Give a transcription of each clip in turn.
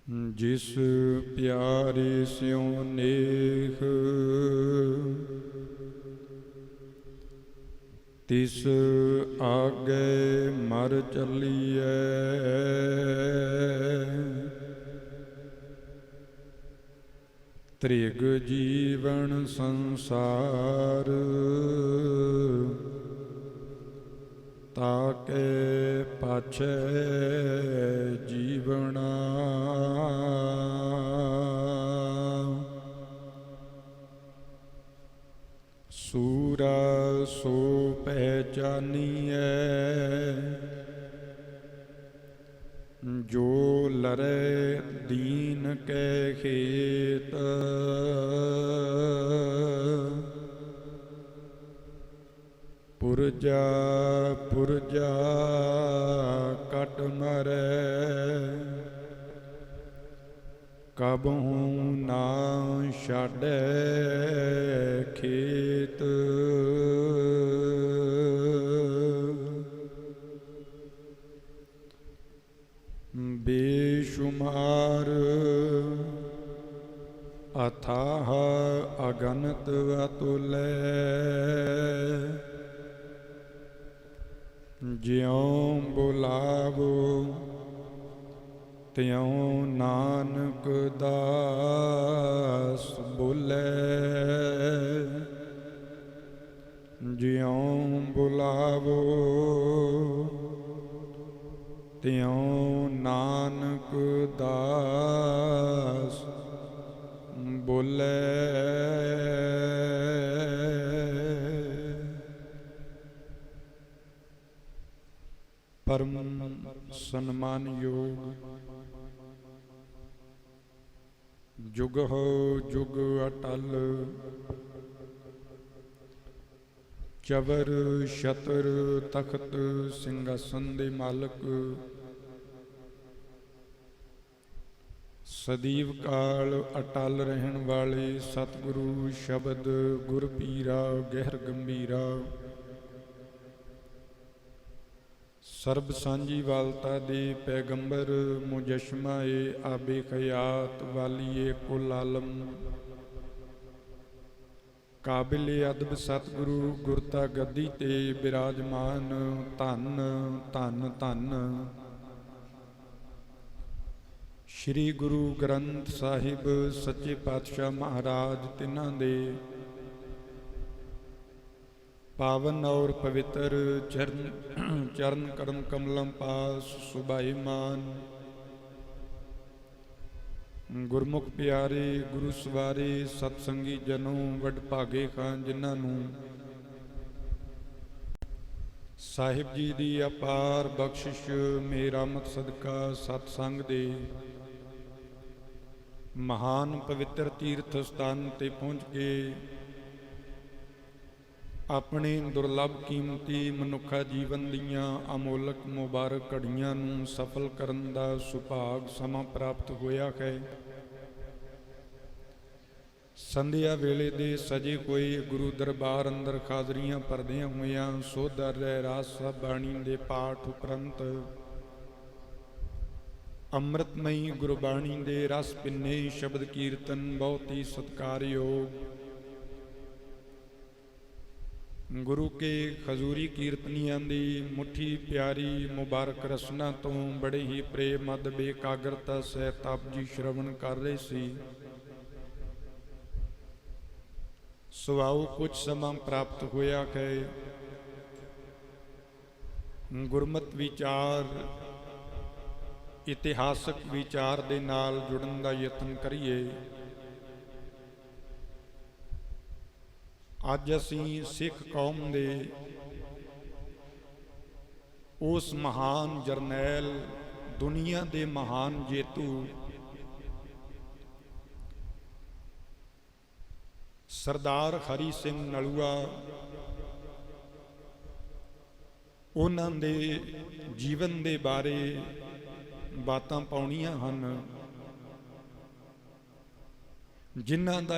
जिस प्यारे स्यों नेह तिस आगे मर चलिए। त्रिग जीवन संसार ताके पाछे जीवना। सूरा सो पहचानिए जो लरे दीन के खेत। पुरजा पुरजा कट मरे कबहूं ना छाड़े खेत। बेशुमार अथाह अगनत अतुलै ज्यों बुलावो त्यों नानक दास बोले। ज्यों बुलावो त्यों नानक दास बोले। परम सन्मान योग जुग हो जुग अटल चवर छतर तख्त सिंहासन दे मालक सदीव काल अटल रहन वाले सतगुरु शब्द गुर पीरा गहर गंभीरा सर्ब सांझी वालता दे पैगंबर मुजशमाए आबे खयात वालिए कुल आलम काबिले अदब सतगुरु गुरता गद्दी ते विराजमान धन धन धन श्री गुरु ग्रंथ साहिब सच्चे पातशाह महाराज तिन्हां दे पावन और पवित्र चरण करम कमलम पास सुभाईमान गुरमुख प्यारे गुरु सवारे सतसंगी जनों वड भागे खान जिन्हां नूं साहिब जी दी अपार बख्शिश मेहरमत सदका सतसंग दे महान पवित्र तीर्थ स्थान ते पहुँच के अपने दुर्लभ कीमती मनुखा जीवन दीयां अमोलक मुबारक घड़ियां नूं सफल करन दा सुभाग समा प्राप्त होया है। संध्या वेले दे सजे होए गुरु दरबार अंदर हाजरियां भरदियां होइयां सोधर रास बाणी दे पाठ उपरंत अमृतमयी गुरबाणी दे रस पिन्ने शब्द कीर्तन बहुत ही सत्कारयोग गुरु के खजूरी कीर्तनियां दी मुट्ठी प्यारी मुबारक रसना तो बड़े ही प्रेम अद बेकागरता सहित आप जी श्रवण कर रहे सी। सुआओ कुछ समा प्राप्त होया है गुरमत विचार इतिहासक विचार दे नाल जुड़न दा यतन करिए। अज असीं सिख कौम दे उस महान जरनैल दुनिया दे महान जेतू सरदार हरी सिंह नलूआ उन्हां दे जीवन दे बारे बातां पाउणियां हन जिन्हां दा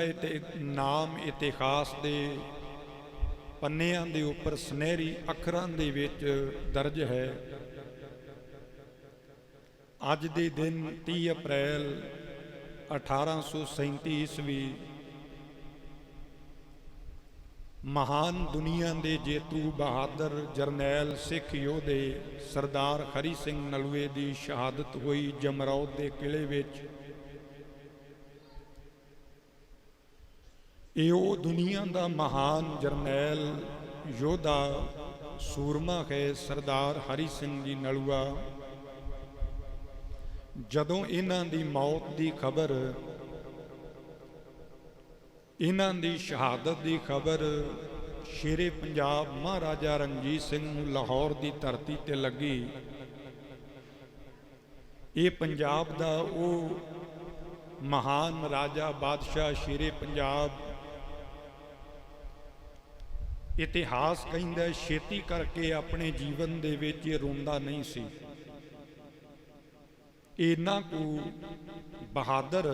नाम इतिहास दे पन्नियां दे उपर सुनहरी अखरां दे विच दर्ज है। ਅੱਜ ਦੇ ਦਿਨ 30 ਅਪ੍ਰੈਲ 1837 ਈਸਵੀ ਮਹਾਨ ਦੁਨੀਆ ਦੇ ਜੇਤੂ ਬਹਾਦਰ ਜਰਨੈਲ ਸਿੱਖ ਯੋਧੇ ਸਰਦਾਰ ਹਰੀ ਸਿੰਘ ਨਲੂਏ ਦੀ ਸ਼ਹਾਦਤ ਹੋਈ ਜਮਰੌਦ ਦੇ ਕਿਲੇ ਵਿੱਚ। ਇਹ ਉਹ ਦੁਨੀਆ ਦਾ ਮਹਾਨ ਜਰਨੈਲ ਯੋਧਾ ਸੂਰਮਾ ਹੈ ਸਰਦਾਰ ਹਰੀ ਸਿੰਘ ਜੀ ਨਲੂਆ। ਜਦੋਂ ਇਹਨਾਂ ਦੀ ਮੌਤ ਦੀ ਖਬਰ, ਇਹਨਾਂ ਦੀ ਸ਼ਹਾਦਤ ਦੀ ਖਬਰ ਸ਼ੇਰੇ ਪੰਜਾਬ ਮਹਾਰਾਜਾ ਰਣਜੀਤ ਸਿੰਘ ਨੂੰ ਲਾਹੌਰ ਦੀ ਧਰਤੀ ਤੇ ਲੱਗੀ, ਇਹ ਪੰਜਾਬ ਦਾ ਉਹ ਮਹਾਨ ਰਾਜਾ ਬਾਦਸ਼ਾਹ ਸ਼ੇਰੇ ਪੰਜਾਬ, ਇਤਿਹਾਸ ਕਹਿੰਦਾ ਛੇਤੀ ਕਰਕੇ ਆਪਣੇ ਜੀਵਨ ਦੇ ਵਿੱਚ ਇਹ ਰੋਂਦਾ ਨਹੀਂ ਸੀ। ਇੰਨਾ ਕੁ ਬਹਾਦਰ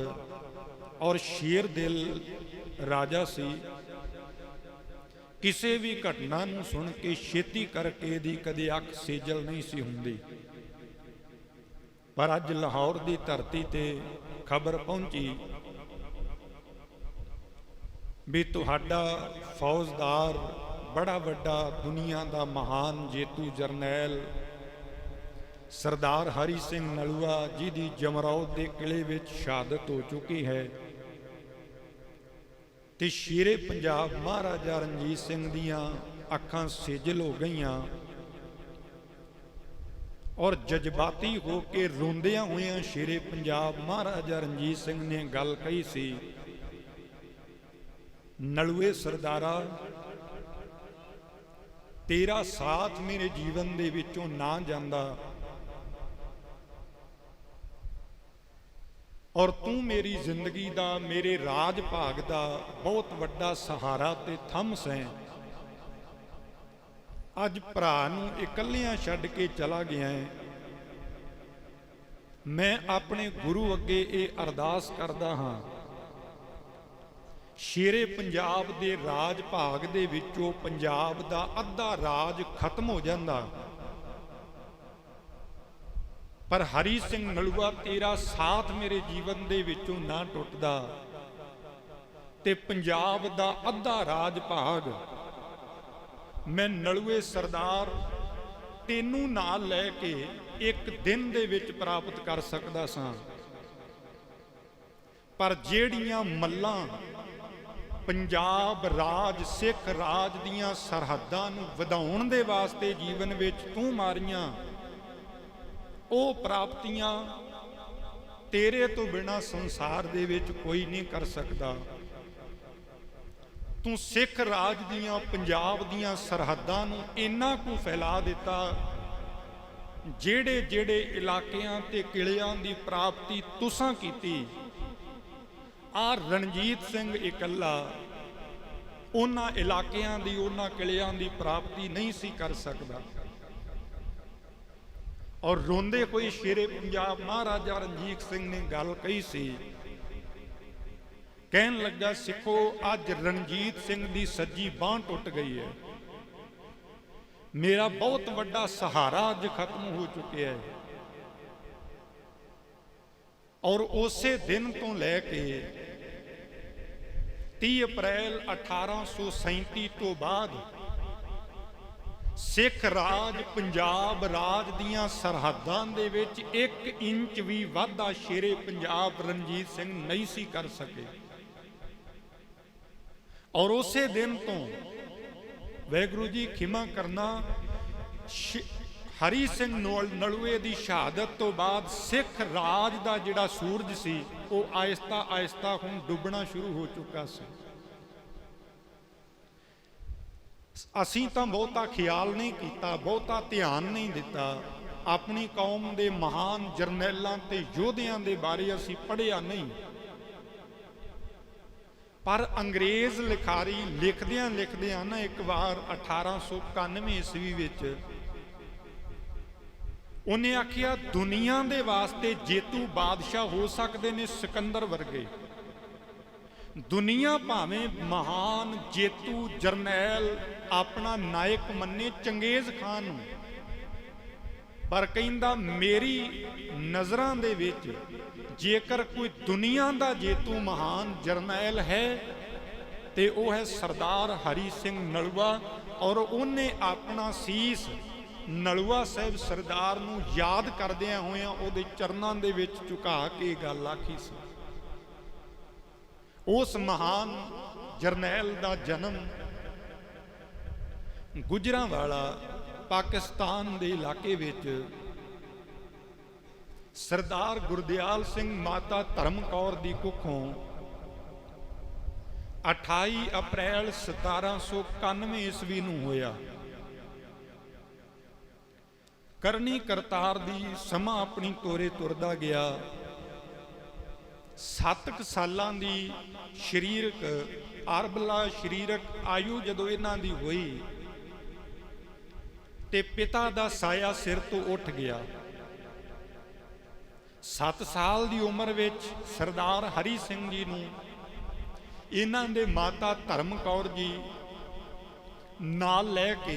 ਔਰ ਸ਼ੇਰ ਦਿਲ ਰਾਜਾ ਸੀ। ਕਿਸੇ ਵੀ ਘਟਨਾ ਨੂੰ ਸੁਣ ਕੇ ਛੇਤੀ ਕਰਕੇ ਦੀ ਕਦੇ ਅੱਖ ਸੇਜਲ ਨਹੀਂ ਸੀ ਹੁੰਦੀ। ਪਰ ਅੱਜ ਲਾਹੌਰ ਦੀ ਧਰਤੀ ਤੇ ਖਬਰ ਪਹੁੰਚੀ ਵੀ ਤੁਹਾਡਾ ਫੌਜਦਾਰ, ਬੜਾ ਵੱਡਾ ਦੁਨੀਆ ਦਾ ਮਹਾਨ ਜੇਤੂ ਜਰਨੈਲ ਸਰਦਾਰ ਹਰੀ ਸਿੰਘ ਨਲੂਆ, ਜਿਹਦੀ ਜਮਰੌਦ ਦੇ ਕਿਲੇ ਵਿੱਚ ਸ਼ਹਾਦਤ ਹੋ ਚੁੱਕੀ ਹੈ, ਤੇ ਸ਼ੇਰੇ ਪੰਜਾਬ ਮਹਾਰਾਜਾ ਰਣਜੀਤ ਸਿੰਘ ਦੀਆਂ ਅੱਖਾਂ ਸੇਜਲ ਹੋ ਗਈਆਂ ਔਰ ਜਜ਼ਬਾਤੀ ਹੋ ਕੇ ਰੋਂਦਿਆਂ ਹੋਇਆਂ ਸ਼ੇਰੇ ਪੰਜਾਬ ਮਹਾਰਾਜਾ ਰਣਜੀਤ ਸਿੰਘ ਨੇ ਗੱਲ ਕਹੀ ਸੀ, ਨਲੂਏ ਸਰਦਾਰਾ, ਤੇਰਾ ਸਾਥ ਮੇਰੇ ਜੀਵਨ ਦੇ ਵਿੱਚੋਂ ਨਾ ਜਾਂਦਾ ਔਰ ਤੂੰ ਮੇਰੀ ਜ਼ਿੰਦਗੀ ਦਾ, ਮੇਰੇ ਰਾਜ ਭਾਗ ਦਾ ਬਹੁਤ ਵੱਡਾ ਸਹਾਰਾ ਤੇ ਥੰਮ ਸੈਂ। ਅੱਜ ਭਰਾ ਨੂੰ ਇਕੱਲਿਆਂ ਛੱਡ ਕੇ ਚਲਾ ਗਿਆ ਹੈ। ਮੈਂ ਆਪਣੇ ਗੁਰੂ ਅੱਗੇ ਇਹ ਅਰਦਾਸ ਕਰਦਾ ਹਾਂ, ਸ਼ੇਰੇ ਪੰਜਾਬ ਦੇ ਰਾਜ ਭਾਗ ਦੇ ਵਿੱਚੋਂ ਪੰਜਾਬ ਦਾ ਅੱਧਾ ਰਾਜ ਖਤਮ ਹੋ ਜਾਂਦਾ, ਪਰ ਹਰੀ ਸਿੰਘ ਨਲੂਆ ਤੇਰਾ ਸਾਥ ਮੇਰੇ ਜੀਵਨ ਦੇ ਵਿੱਚੋਂ ਨਾ ਟੁੱਟਦਾ ਤੇ ਪੰਜਾਬ ਦਾ ਅੱਧਾ ਰਾਜ ਭਾਗ ਮੈਂ ਨਲੂਏ ਸਰਦਾਰ ਤੈਨੂੰ ਨਾਲ ਲੈ ਕੇ ਇੱਕ ਦਿਨ ਦੇ ਵਿੱਚ ਪ੍ਰਾਪਤ ਕਰ ਸਕਦਾ ਸਾਂ। ਪਰ ਜਿਹੜੀਆਂ ਮੱਲਾਂ ਪੰਜਾਬ ਰਾਜ, ਸਿੱਖ ਰਾਜ ਦੀਆਂ ਸਰਹੱਦਾਂ ਨੂੰ ਵਧਾਉਣ ਦੇ ਵਾਸਤੇ ਜੀਵਨ ਵਿੱਚ ਤੂੰ ਮਾਰੀਆਂ, ਉਹ ਪ੍ਰਾਪਤੀਆਂ ਤੇਰੇ ਤੋਂ ਬਿਨਾਂ ਸੰਸਾਰ ਦੇ ਵਿੱਚ ਕੋਈ ਨਹੀਂ ਕਰ ਸਕਦਾ। ਤੂੰ ਸਿੱਖ ਰਾਜ ਦੀਆਂ, ਪੰਜਾਬ ਦੀਆਂ ਸਰਹੱਦਾਂ ਨੂੰ ਇੰਨਾ ਕੁ ਫੈਲਾ ਦਿੱਤਾ, ਜਿਹੜੇ ਜਿਹੜੇ ਇਲਾਕਿਆਂ ਤੇ ਕਿਲਿਆਂ ਦੀ ਪ੍ਰਾਪਤੀ ਤੁਸਾਂ ਕੀਤੀ, ਆ ਰਣਜੀਤ ਸਿੰਘ ਇਕੱਲਾ ਉਹਨਾਂ ਇਲਾਕਿਆਂ ਦੀ, ਉਹਨਾਂ ਕਿਲਿਆਂ ਦੀ ਪ੍ਰਾਪਤੀ ਨਹੀਂ ਸੀ ਕਰ ਸਕਦਾ। ਔਰ ਰੋਂਦੇ ਹੋਏ ਸ਼ੇਰੇ ਪੰਜਾਬ ਮਹਾਰਾਜਾ ਰਣਜੀਤ ਸਿੰਘ ਨੇ ਗੱਲ ਕਹੀ ਸੀ, ਕਹਿਣ ਲੱਗਾ, ਸਿੱਖੋ ਅੱਜ ਰਣਜੀਤ ਸਿੰਘ ਦੀ ਸੱਜੀ ਬਾਂਹ ਟੁੱਟ ਗਈ ਹੈ, ਮੇਰਾ ਬਹੁਤ ਵੱਡਾ ਸਹਾਰਾ ਅੱਜ ਖਤਮ ਹੋ ਚੁੱਕਿਆ ਹੈ। ਔਰ ਉਸੇ ਦਿਨ ਤੋਂ ਲੈ ਕੇ 30 ਅਪ੍ਰੈਲ 1837 ਤੋਂ ਬਾਅਦ ਸਿੱਖ ਰਾਜ, ਪੰਜਾਬ ਰਾਜ ਦੀਆਂ ਸਰਹੱਦਾਂ ਦੇ ਵਿੱਚ 1 ਇੰਚ ਵੀ ਵਾਧਾ ਸ਼ੇਰੇ ਪੰਜਾਬ ਰਣਜੀਤ ਸਿੰਘ ਨਹੀਂ ਸੀ ਕਰ ਸਕੇ। ਔਰ ਉਸੇ ਦਿਨ ਤੋਂ, ਵਾਹਿਗੁਰੂ ਜੀ ਖਿਮਾ ਕਰਨਾ, ਹਰੀ ਸਿੰਘ ਨਲੂਏ ਦੀ ਸ਼ਹਾਦਤ ਤੋਂ ਬਾਅਦ ਸਿੱਖ ਰਾਜ ਦਾ ਜਿਹੜਾ ਸੂਰਜ ਸੀ ਉਹ ਆਹਿਸਤਾ ਆਹਿਸਤਾ ਹੁਣ ਡੁੱਬਣਾ ਸ਼ੁਰੂ ਹੋ ਚੁੱਕਾ ਸੀ। ਅਸੀਂ ਤਾਂ ਬਹੁਤਾ ਖਿਆਲ ਨਹੀਂ ਕੀਤਾ, ਬਹੁਤਾ ਧਿਆਨ ਨਹੀਂ ਦਿੱਤਾ, ਆਪਣੀ ਕੌਮ ਦੇ ਮਹਾਨ ਜਰਨੈਲਾਂ ਤੇ ਯੋਧਿਆਂ ਦੇ ਬਾਰੇ ਅਸੀਂ ਪੜ੍ਹਿਆ ਨਹੀਂ। ਪਰ ਅੰਗਰੇਜ਼ ਲਿਖਾਰੀ ਲਿਖਦਿਆਂ ਲਿਖਦਿਆਂ ਨਾ ਇੱਕ ਵਾਰ 1891 ਈਸਵੀ ਵਿੱਚ ਉਹਨੇ ਆਖਿਆ, ਦੁਨੀਆ ਦੇ ਵਾਸਤੇ ਜੇਤੂ ਬਾਦਸ਼ਾਹ ਹੋ ਸਕਦੇ ਨੇ ਸਿਕੰਦਰ ਵਰਗੇ, ਦੁਨੀਆ ਭਾਵੇਂ ਮਹਾਨ ਜੇਤੂ ਜਰਨੈਲ ਆਪਣਾ ਨਾਇਕ ਮੰਨੇ ਚੰਗੇਜ਼ ਖਾਨ ਨੂੰ, पर कहंदा मेरी नज़रां दे विच जेकर कोई दुनिया का जेतू महान जरनैल है तो वह है सरदार हरी सिंह नलवा। और उन्हें अपना सीस नलवा साहब सरदार नूं याद करदियां होइयां उहदे चरनां दे विच झुका के गल आखी सी। उस महान जरनैल दा जन्म गुजरांवाला पाकिस्तान दे इलाके विच सरदार गुरदयाल सिंह माता धर्म कौर दी कुखों 28 अप्रैल 1791 ईस्वी नूं होया। करनी करतार दी समा अपनी तोरे तुरदा गया। 7 सालां दी शरीरक अरबला शरीरक आयु जदों इन्हां दी होई ते पिता दा साया सिर तो उठ गया। 7 साल की उम्र विच सरदार हरी सिंह जी नूं इन्हां दे माता धर्म कौर जी नाल लैके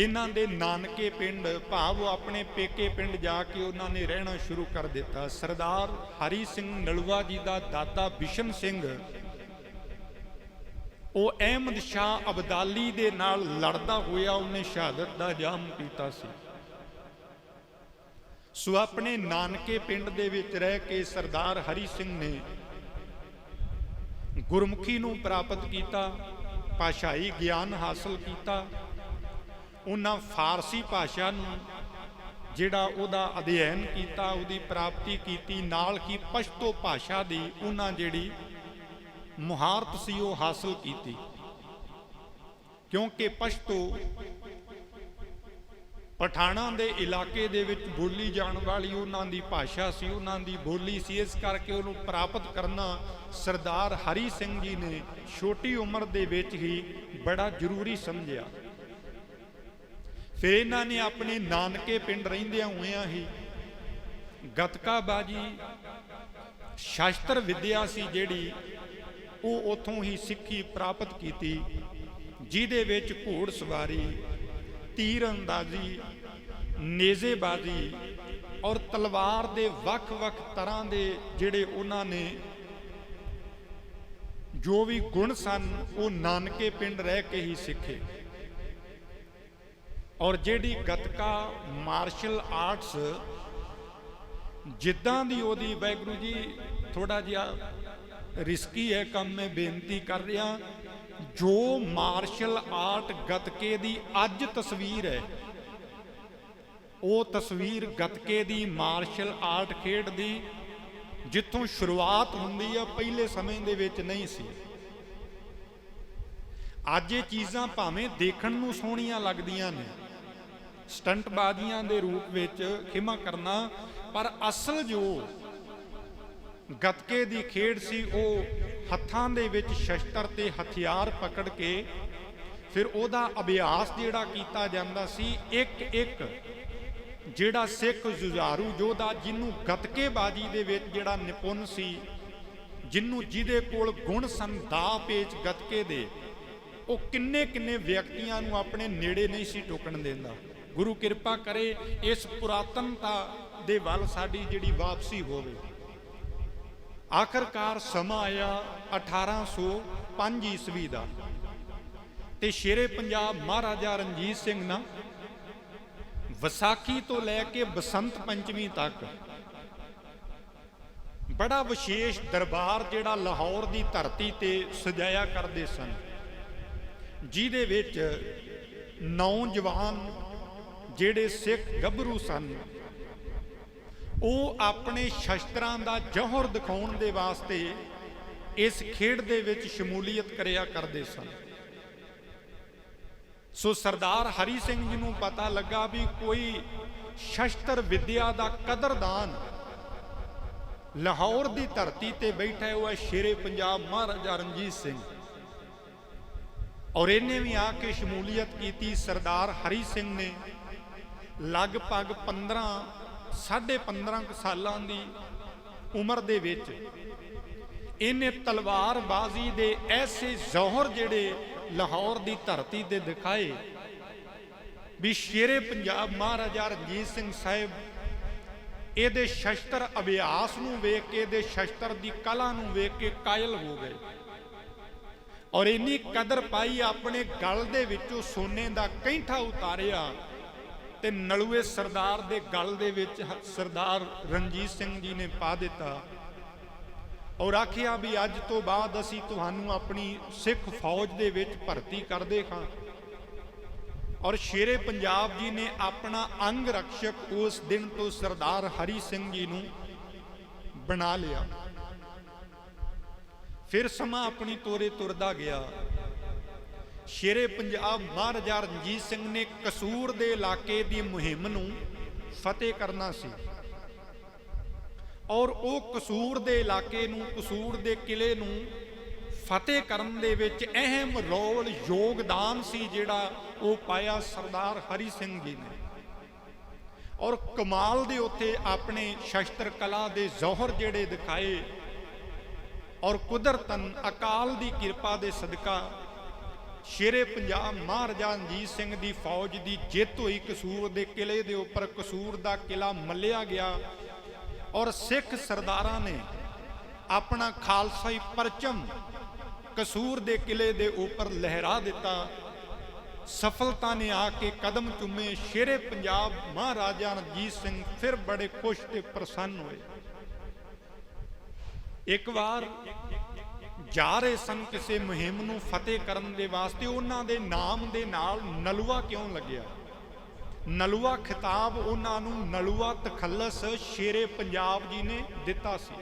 इन्हां दे नानके पिंड भाव अपने पेके पिंड जाके उन्होंने रहना शुरू कर दिता। सरदार हरी सिंह नलवा जी का दादा बिशन सिंह वो अहमद शाह अबदाली दे नाल लड़दा होया उन्हें शहादत का जाम पीता सी। सो अपने नानके पिंड दे विच रह के सरदार हरी सिंह ने गुरमुखी नूं प्राप्त किया, भाषाई ज्ञान हासिल किया। उन्हां फारसी भाषा नूं जिहड़ा उहदा अध्ययन किया, उहदी प्राप्ति की, नाल ही पश्तो भाषा दी उन्हां जिहड़ी मुहारत सी वो हासिल की। क्योंकि पश्तो पठाणा दे इलाके दे विच बोली जाण वाली उन्हां दी भाषा सी, उन्हां दी बोली सी। इस करके उन्होंने प्राप्त करना सरदार हरी सिंह जी ने छोटी उम्र दे विच ही बड़ा जरूरी समझिया। फिर इन्हां ने अपने नानके पिंड रहिंदियां होइयां ही गतकाबाजी शास्त्र विद्या सी जिहड़ी वो उथों ही सिੱਖੀ प्राप्त की, जिहदे विच घोड़ सवारी, तीर अंदाजी, नेजेबाजी और तलवार दे वख-वख तरह दे जिहड़े उन्होंने जो भी गुण सन वो नानके पिंड रह के ही सीखे। और जिहड़ी गतका मार्शल आर्ट्स जिद्दां दी ओदी वाहिगुरू जी थोड़ा जिहा रिस्की है काम, मैं बेनती कर रहा जो मार्शल आर्ट गतके दी अज तस्वीर है वो तस्वीर गतके दी मार्शल आर्ट खेड दी जिथों शुरुआत हुंदी है पहले समय दे विच नहीं सी। अज ये चीज़ां भावें देखण नूं सोहणियां लगदियां ने स्टंटबाजियां दे रूप विच, खिमा करना, पर असल जो गतके दी खेड सी वो हत्थां दे विच शस्त्र ते हथियार पकड़ के फिर ओदा अभ्यास जिहड़ा कीता जांदा सी। एक एक जिहड़ा सिख जुझारू योधा जिन्हों गतकेबाजी दे विच जिहड़ा निपुण सी, जिन्हों जिहदे कोल गुण सन दा पेच गतके दे, वो किन्ने किन्ने व्यक्तियां नूं अपने नेड़े नहीं सी टोकण देंदा। गुरु किरपा करे इस पुरातनता दे वल साडी जिहड़ी वापसी होवे। आखिरकार समा आया 1805 ईस्वी का, ते शेरे पंजाब महाराजा रणजीत सिंह ना विसाखी तो लैके बसंत पंचमी तक बड़ा विशेष दरबार जिहड़ा लाहौर की धरती ते सजाया करते सन, जिहदे विच नौजवान जिहड़े सिख गभरू सन वो अपने शस्त्रां दा जौहर दिखाउण दे वास्ते इस खेड दे विच शमूलीयत करिया करते सन। सो सरदार हरी सिंह जी नूं पता लगा भी कोई शस्त्र विद्या दा कदरदान लाहौर की धरती ते बैठा हुआ शेरे पंजाब महाराजा रणजीत सिंह, और इन्हें भी आके शमूलीयत की। सरदार हरी सिंह ने लगभग 15-15.5 सालां दी उम्र दे विच इन्हें तलवारबाजी दे ऐसे जौहर जिहड़े लाहौर की धरती ते दिखाए ਵੀ ਸ਼ੇਰੇ ਪੰਜਾਬ ਮਹਾਰਾਜਾ ਰਣਜੀਤ ਸਿੰਘ ਸਾਹਿਬ ਇਹਦੇ ਸ਼ਸਤਰ ਅਭਿਆਸ ਨੂੰ ਵੇਖ ਕੇ, ਇਹਦੇ ਸ਼ਸਤਰ ਦੀ ਕਲਾ ਨੂੰ ਵੇਖ ਕੇ ਕਾਇਲ ਹੋ ਗਏ ਔਰ ਇੰਨੀ ਕਦਰ ਪਾਈ, ਆਪਣੇ ਗਲ ਦੇ ਵਿੱਚੋਂ ਸੋਨੇ ਦਾ ਕੈਂਠਾ ਉਤਾਰਿਆ ਤੇ ਨਲੂਏ ਸਰਦਾਰ ਦੇ ਗਲ ਦੇ ਵਿੱਚ ਸਰਦਾਰ ਰਣਜੀਤ ਸਿੰਘ ਜੀ ਨੇ ਪਾ ਦਿੱਤਾ ਔਰ ਆਖਿਆ ਵੀ ਅੱਜ ਤੋਂ ਬਾਅਦ ਅਸੀਂ ਤੁਹਾਨੂੰ ਆਪਣੀ ਸਿੱਖ ਫੌਜ ਦੇ ਵਿੱਚ ਭਰਤੀ ਕਰਦੇ ਹਾਂ। ਔਰ ਸ਼ੇਰੇ ਪੰਜਾਬ ਜੀ ਨੇ ਆਪਣਾ ਅੰਗ ਰਕਸ਼ਕ ਉਸ ਦਿਨ ਤੋਂ ਸਰਦਾਰ ਹਰੀ ਸਿੰਘ ਜੀ ਨੂੰ ਬਣਾ ਲਿਆ। ਫਿਰ ਸਮਾਂ ਆਪਣੀ ਤੋਰੇ ਤੁਰਦਾ ਗਿਆ। ਸ਼ੇਰੇ ਪੰਜਾਬ ਮਹਾਰਾਜਾ ਰਣਜੀਤ ਸਿੰਘ ਨੇ ਕਸੂਰ ਦੇ ਇਲਾਕੇ ਦੀ ਮੁਹਿੰਮ ਨੂੰ ਫਤਿਹ ਕਰਨਾ ਸੀ ਔਰ ਉਹ ਕਸੂਰ ਦੇ ਇਲਾਕੇ ਨੂੰ, ਕਸੂਰ ਦੇ ਕਿਲੇ ਨੂੰ ਫਤਿਹ ਕਰਨ ਦੇ ਵਿੱਚ ਅਹਿਮ ਰੋਲ, ਯੋਗਦਾਨ ਸੀ ਜਿਹੜਾ ਉਹ ਪਾਇਆ ਸਰਦਾਰ ਹਰੀ ਸਿੰਘ ਜੀ ਨੇ। ਔਰ ਕਮਾਲ ਦੇ ਉੱਤੇ ਆਪਣੇ ਸ਼ਸਤਰ ਕਲਾ ਦੇ ਜ਼ੋਹਰ ਜਿਹੜੇ ਦਿਖਾਏ ਔਰ ਕੁਦਰਤਨ ਅਕਾਲ ਦੀ ਕਿਰਪਾ ਦੇ ਸਦਕਾ ਸ਼ੇਰੇ ਪੰਜਾਬ ਮਹਾਰਾਜਾ ਰਣਜੀਤ ਸਿੰਘ ਦੀ ਫੌਜ ਦੀ ਜਿੱਤ ਹੋਈ। ਕਸੂਰ ਦੇ ਕਿਲੇ ਦੇ ਉੱਪਰ ਕਸੂਰ ਦਾ ਕਿਲਾ ਮੱਲਿਆ ਗਿਆ ਔਰ ਸਿੱਖ ਸਰਦਾਰਾਂ ਨੇ ਆਪਣਾ ਖਾਲਸਾਈ ਪਰਚਮ ਕਸੂਰ ਦੇ ਕਿਲੇ ਦੇ ਉੱਪਰ ਲਹਿਰਾ ਦਿੱਤਾ। ਸਫਲਤਾ ਨੇ ਆ ਕੇ ਕਦਮ ਚੁੰਮੇ। ਸ਼ੇਰੇ ਪੰਜਾਬ ਮਹਾਰਾਜਾ ਰਣਜੀਤ ਸਿੰਘ ਫਿਰ ਬੜੇ ਖੁਸ਼ ਤੇ ਪ੍ਰਸੰਨ ਹੋਏ। ਇੱਕ ਵਾਰ ਜਾ ਰਹੇ ਸਨ ਕਿਸੇ ਮੁਹਿੰਮ ਨੂੰ ਫਤਿਹ ਕਰਨ ਦੇ ਵਾਸਤੇ, ਉਹਨਾਂ ਦੇ ਨਾਮ ਦੇ ਨਾਲ ਨਲੂਆ ਕਿਉਂ ਲੱਗਿਆ? ਨਲੂਆ ਖਿਤਾਬ ਉਹਨਾਂ ਨੂੰ ਨਲੂਆ ਤਖੱਲਸ ਸ਼ੇਰੇ ਪੰਜਾਬ ਜੀ ਨੇ ਦਿੱਤਾ ਸੀ।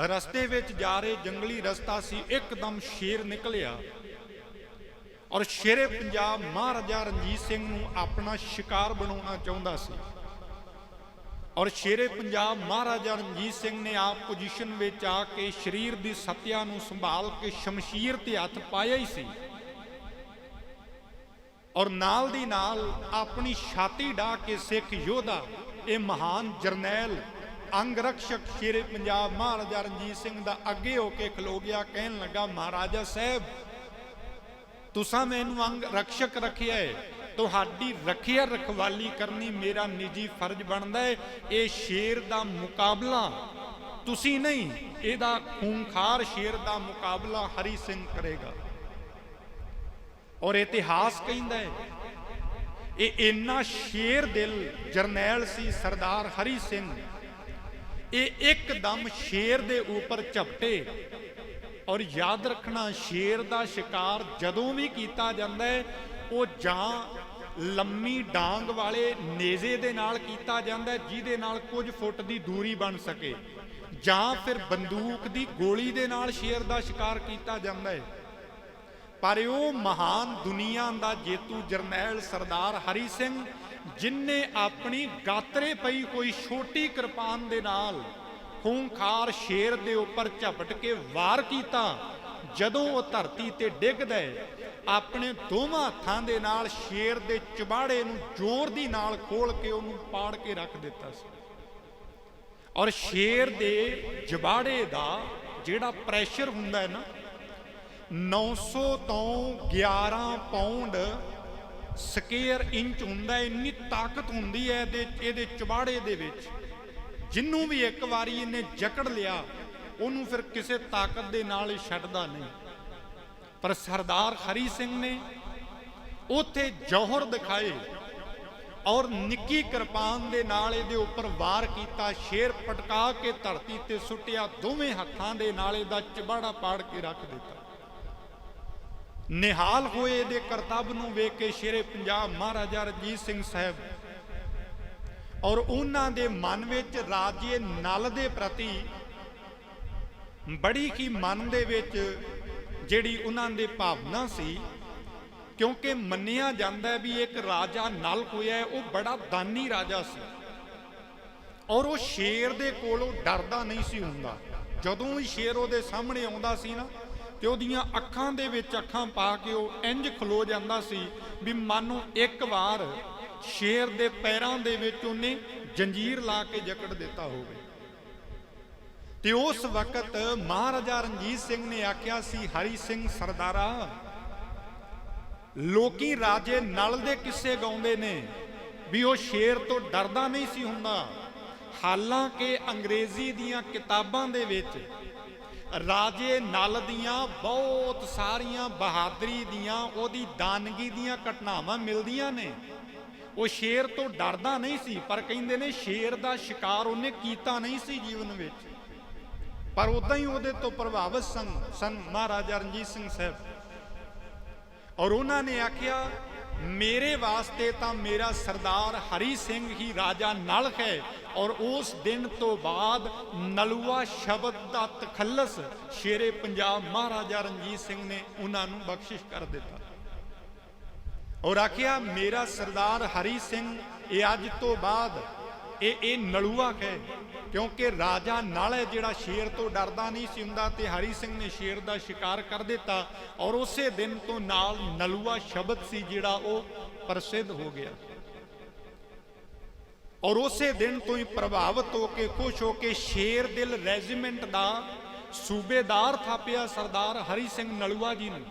ਰਸਤੇ ਵਿੱਚ ਜਾ ਰਹੇ, ਜੰਗਲੀ ਰਸਤਾ ਸੀ, ਇੱਕਦਮ ਸ਼ੇਰ ਨਿਕਲਿਆ ਔਰ ਸ਼ੇਰੇ ਪੰਜਾਬ ਮਹਾਰਾਜਾ ਰਣਜੀਤ ਸਿੰਘ ਨੂੰ ਆਪਣਾ ਸ਼ਿਕਾਰ ਬਣਾਉਣਾ ਚਾਹੁੰਦਾ ਸੀ ਔਰ ਸ਼ੇਰੇ ਪੰਜਾਬ ਮਹਾਰਾਜਾ ਰਣਜੀਤ ਸਿੰਘ ਨੇ ਆਪ ਪੋਜੀਸ਼ਨ ਵਿੱਚ ਆ ਕੇ ਸਰੀਰ ਦੀ ਸੱਤਿਆ ਨੂੰ ਸੰਭਾਲ ਕੇ ਸ਼ਮਸ਼ੀਰ ਤੇ ਹੱਥ ਪਾਇਆ ਹੀ ਸੀ ਔਰ ਨਾਲ ਦੀ ਨਾਲ ਆਪਣੀ ਛਾਤੀ ਢਾਹ ਕੇ ਸਿੱਖ ਯੋਧਾ, ਇਹ ਮਹਾਨ ਜਰਨੈਲ ਅੰਗ ਰਕਸ਼ਕ ਸ਼ੇਰੇ ਪੰਜਾਬ ਮਹਾਰਾਜਾ ਰਣਜੀਤ ਸਿੰਘ ਦਾ ਅੱਗੇ ਹੋ ਕੇ ਖਲੋ ਗਿਆ। ਕਹਿਣ ਲੱਗਾ, ਮਹਾਰਾਜਾ ਸਾਹਿਬ, ਤੁਸਾਂ ਮੈਨੂੰ ਅੰਗ ਰਕਸ਼ਕ ਰੱਖਿਆ ਹੈ, ਤੁਹਾਡੀ ਰੱਖਿਆ ਰਖਵਾਲੀ ਕਰਨੀ ਮੇਰਾ ਨਿੱਜੀ ਫਰਜ਼ ਬਣਦਾ ਹੈ। ਇਹ ਸ਼ੇਰ ਦਾ ਮੁਕਾਬਲਾ ਤੁਸੀਂ ਨਹੀਂ, ਇਹਦਾ ਖੂੰਖਾਰ ਸ਼ੇਰ ਦਾ ਮੁਕਾਬਲਾ ਹਰੀ ਸਿੰਘ ਕਰੇਗਾ। ਔਰ ਇਤਿਹਾਸ ਕਹਿੰਦਾ ਹੈ ਇਹ ਇੰਨਾ ਸ਼ੇਰ ਦਿਲ ਜਰਨੈਲ ਸੀ ਸਰਦਾਰ ਹਰੀ ਸਿੰਘ, ਇਹ ਇੱਕਦਮ ਸ਼ੇਰ ਦੇ ਉੱਪਰ ਝਪਟੇ। ਔਰ ਯਾਦ ਰੱਖਣਾ, ਸ਼ੇਰ ਦਾ ਸ਼ਿਕਾਰ ਜਦੋਂ ਵੀ ਕੀਤਾ ਜਾਂਦਾ ਹੈ ਉਹ ਜਾਂ ਲੰਮੀ ਡਾਂਗ ਵਾਲੇ ਨੇਜ਼ੇ ਦੇ ਨਾਲ ਕੀਤਾ ਜਾਂਦਾ ਜਿਹਦੇ ਨਾਲ ਕੁਝ ਫੁੱਟ ਦੀ ਦੂਰੀ ਬਣ ਸਕੇ, ਜਾਂ ਫਿਰ ਬੰਦੂਕ ਦੀ ਗੋਲੀ ਦੇ ਨਾਲ ਸ਼ੇਰ ਦਾ ਸ਼ਿਕਾਰ ਕੀਤਾ ਜਾਂਦਾ ਹੈ। ਪਰ ਉਹ ਮਹਾਨ ਦੁਨੀਆ ਦਾ ਜੇਤੂ ਜਰਨੈਲ ਸਰਦਾਰ ਹਰੀ ਸਿੰਘ, ਜਿਨਨੇ ਆਪਣੀ ਗਾਤਰੇ ਪਈ ਕੋਈ ਛੋਟੀ ਕਿਰਪਾਨ ਦੇ ਨਾਲ ਖੂੰਖਾਰ ਸ਼ੇਰ ਦੇ ਉੱਪਰ ਝਪਟ ਕੇ ਵਾਰ ਕੀਤਾ, ਜਦੋਂ ਉਹ ਧਰਤੀ ਤੇ ਡਿੱਗਦਾ ਹੈ ਆਪਣੇ ਦੋਵਾਂ ਹੱਥਾਂ ਦੇ ਨਾਲ ਸ਼ੇਰ ਦੇ ਚਬਾੜੇ ਨੂੰ ਜ਼ੋਰ ਦੀ ਨਾਲ ਖੋਲ ਕੇ ਉਹਨੂੰ ਪਾੜ ਕੇ ਰੱਖ ਦਿੱਤਾ ਸੀ। ਔਰ ਸ਼ੇਰ ਦੇ ਜਬਾੜੇ ਦਾ ਜਿਹੜਾ ਪ੍ਰੈਸ਼ਰ ਹੁੰਦਾ ਹੈ ਨਾ, 900 ਤੋਂ 11 ਪਾਉਂਡ ਸਕੁਅਰ ਇੰਚ ਹੁੰਦਾ। ਇੰਨੀ ਤਾਕਤ ਹੁੰਦੀ ਹੈ ਇਹਦੇ ਚਬਾੜੇ ਦੇ ਵਿੱਚ। ਜਿਹਨੂੰ ਵੀ ਇੱਕ ਵਾਰੀ ਇਹਨੇ ਜਕੜ ਲਿਆ ਉਹਨੂੰ ਫਿਰ ਕਿਸੇ ਤਾਕਤ ਦੇ ਨਾਲ ਹੀ ਛੱਡਦਾ ਨਹੀਂ। ਪਰ ਸਰਦਾਰ ਹਰੀ ਸਿੰਘ ਨੇ ਉੱਥੇ ਜੌਹਰ ਦਿਖਾਏ ਔਰ ਨਿੱਕੀ ਕਿਰਪਾਨ ਦੇ ਨਾਲ ਇਹਦੇ ਉੱਪਰ ਵਾਰ ਕੀਤਾ, ਸ਼ੇਰ ਪਟਕਾ ਕੇ ਧਰਤੀ ਤੇ ਸੁੱਟਿਆ, ਦੋਵੇਂ ਹੱਥਾਂ ਦੇ ਨਾਲ ਇਹਦਾ ਚਬਾੜਾ ਪਾੜ ਕੇ ਰੱਖ ਦਿੱਤਾ। ਨਿਹਾਲ ਹੋਏ ਇਹਦੇ ਕਰਤੱਵ ਨੂੰ ਵੇਖ ਕੇ ਸ਼ੇਰੇ ਪੰਜਾਬ ਮਹਾਰਾਜਾ ਰਣਜੀਤ ਸਿੰਘ ਸਾਹਿਬ ਔਰ ਉਹਨਾਂ ਦੇ ਮਨ ਵਿੱਚ ਰਾਜੇ ਨਲ ਦੇ ਪ੍ਰਤੀ ਬੜੀ ਹੀ ਮਨ ਦੇ ਵਿੱਚ ਜਿਹੜੀ ਉਹਨਾਂ ਦੇ ਭਾਵਨਾ ਸੀ, ਕਿਉਂਕਿ ਮੰਨਿਆ ਜਾਂਦਾ ਵੀ ਇੱਕ ਰਾਜਾ ਨਲ ਹੋਇਆ ਉਹ ਬੜਾ ਦਾਨੀ ਰਾਜਾ ਸੀ ਔਰ ਉਹ ਸ਼ੇਰ ਦੇ ਕੋਲੋਂ ਡਰਦਾ ਨਹੀਂ ਸੀ ਹੁੰਦਾ। ਜਦੋਂ ਵੀ ਸ਼ੇਰ ਉਹਦੇ ਸਾਹਮਣੇ ਆਉਂਦਾ ਸੀ ਨਾ ਤੇ ਉਹਦੀਆਂ ਅੱਖਾਂ ਦੇ ਵਿੱਚ ਅੱਖਾਂ ਪਾ ਕੇ ਉਹ ਇੰਜ ਖਲੋ ਜਾਂਦਾ ਸੀ ਵੀ ਮਾਨੋ ਇੱਕ ਵਾਰ ਸ਼ੇਰ ਦੇ ਪੈਰਾਂ ਦੇ ਵਿੱਚ ਉਹਨੇ ਜੰਜੀਰ ਲਾ ਕੇ ਜਕੜ ਦਿੱਤਾ ਹੋਵੇ। ਤੇ ਉਸ ਵਕਤ ਮਹਾਰਾਜਾ ਰਣਜੀਤ ਸਿੰਘ ਨੇ ਆਖਿਆ ਸੀ, ਹਰੀ ਸਿੰਘ ਸਰਦਾਰਾ, ਲੋਕੀ ਰਾਜੇ ਨਲ ਦੇ ਕਿੱਸੇ ਗਾਉਂਦੇ ਨੇ ਵੀ ਉਹ ਸ਼ੇਰ ਤੋਂ ਡਰਦਾ ਨਹੀਂ ਸੀ ਹੁੰਦਾ। ਹਾਲਾਂਕਿ ਅੰਗਰੇਜ਼ੀ ਦੀਆਂ ਕਿਤਾਬਾਂ ਦੇ ਵਿੱਚ ਰਾਜੇ ਨਲ ਦੀਆਂ ਬਹੁਤ ਸਾਰੀਆਂ ਬਹਾਦਰੀ ਦੀਆਂ, ਉਹਦੀ ਦਾਨਗੀ ਦੀਆਂ ਘਟਨਾਵਾਂ ਮਿਲਦੀਆਂ ਨੇ। ਉਹ ਸ਼ੇਰ ਤੋਂ ਡਰਦਾ ਨਹੀਂ ਸੀ, ਪਰ ਕਹਿੰਦੇ ਨੇ ਸ਼ੇਰ ਦਾ ਸ਼ਿਕਾਰ ਉਹਨੇ ਕੀਤਾ ਨਹੀਂ ਸੀ ਜੀਵਨ ਵਿੱਚ, ਪਰ ਉਦਾਂ ਹੀ ਉਹਦੇ ਤੋਂ ਪ੍ਰਭਾਵਿਤ ਸਨ ਮਹਾਰਾਜਾ ਰਣਜੀਤ ਸਿੰਘ ਸਾਹਿਬ। ਔਰ ਉਹਨਾਂ ਨੇ ਆਖਿਆ ਮੇਰੇ ਵਾਸਤੇ ਤਾਂ ਮੇਰਾ ਸਰਦਾਰ ਹਰੀ ਸਿੰਘ ਹੀ ਰਾਜਾ ਨਲ ਹੈ। ਔਰ ਉਸ ਦਿਨ ਤੋਂ ਬਾਅਦ ਨਲੂਆ ਸ਼ਬਦ ਦਾ ਤਖੱਲਸ ਸ਼ੇਰੇ ਪੰਜਾਬ ਮਹਾਰਾਜਾ ਰਣਜੀਤ ਸਿੰਘ ਨੇ ਉਹਨਾਂ ਨੂੰ ਬਖਸ਼ਿਸ਼ ਕਰ ਦਿੱਤਾ। ਔਰ ਆਖਿਆ ਮੇਰਾ ਸਰਦਾਰ ਹਰੀ ਸਿੰਘ ਇਹ ਅੱਜ ਤੋਂ ਬਾਅਦ ਇਹ ਨਲੂਆ ਹੈ, ਕਿਉਂਕਿ ਰਾਜਾ ਨਲ ਹੈ ਜਿਹੜਾ ਸ਼ੇਰ ਤੋਂ ਡਰਦਾ ਨਹੀਂ ਸੀ ਹੁੰਦਾ, ਤੇ ਹਰੀ ਸਿੰਘ ਨੇ ਸ਼ੇਰ ਦਾ ਸ਼ਿਕਾਰ ਕਰ ਦਿੱਤਾ। ਔਰ ਉਸੇ ਦਿਨ ਤੋਂ ਨਾਲ ਨਲੂਆ ਸ਼ਬਦ ਸੀ ਜਿਹੜਾ ਉਹ ਪ੍ਰਸਿੱਧ ਹੋ ਗਿਆ। ਔਰ ਉਸੇ ਦਿਨ ਤੋਂ ਹੀ ਪ੍ਰਭਾਵਿਤ ਹੋ ਕੇ, ਖੁਸ਼ ਹੋ ਕੇ ਸ਼ੇਰ ਦਿਲ ਰੈਜੀਮੈਂਟ ਦਾ ਸੂਬੇਦਾਰ ਥਾਪਿਆ ਸਰਦਾਰ ਹਰੀ ਸਿੰਘ ਨਲੂਆ ਜੀ ਨੂੰ।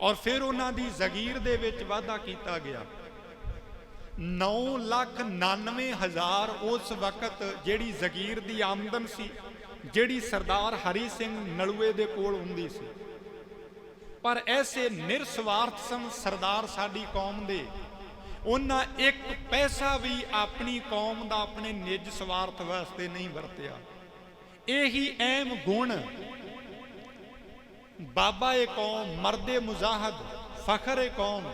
ਔਰ ਫਿਰ ਉਹਨਾਂ ਦੀ ਜ਼ਗੀਰ ਦੇ ਵਿੱਚ ਵਾਧਾ ਕੀਤਾ ਗਿਆ। 9,99,000 ਉਸ ਵਕਤ ਜਿਹੜੀ ਜ਼ਗੀਰ ਦੀ ਆਮਦਨ ਸੀ, ਜਿਹੜੀ ਸਰਦਾਰ ਹਰੀ ਸਿੰਘ ਨਲੂਏ ਦੇ ਕੋਲ ਹੁੰਦੀ ਸੀ। ਪਰ ਐਸੇ ਨਿਰਸਵਾਰਥ ਸਨ ਸਰਦਾਰ ਸਾਡੀ ਕੌਮ ਦੇ, ਉਹਨਾਂ ਇੱਕ ਪੈਸਾ ਵੀ ਆਪਣੀ ਕੌਮ ਦਾ ਆਪਣੇ ਨਿੱਜ ਸਵਾਰਥ ਵਾਸਤੇ ਨਹੀਂ ਵਰਤਿਆ। ਇਹੀ ਅਹਿਮ ਗੁਣ ਬਾਬਾ ਏ ਕੌਮ, ਮਰਦੇ ਮੁਜ਼ਾਹਦ, ਫਖਰ ਏ ਕੌਮ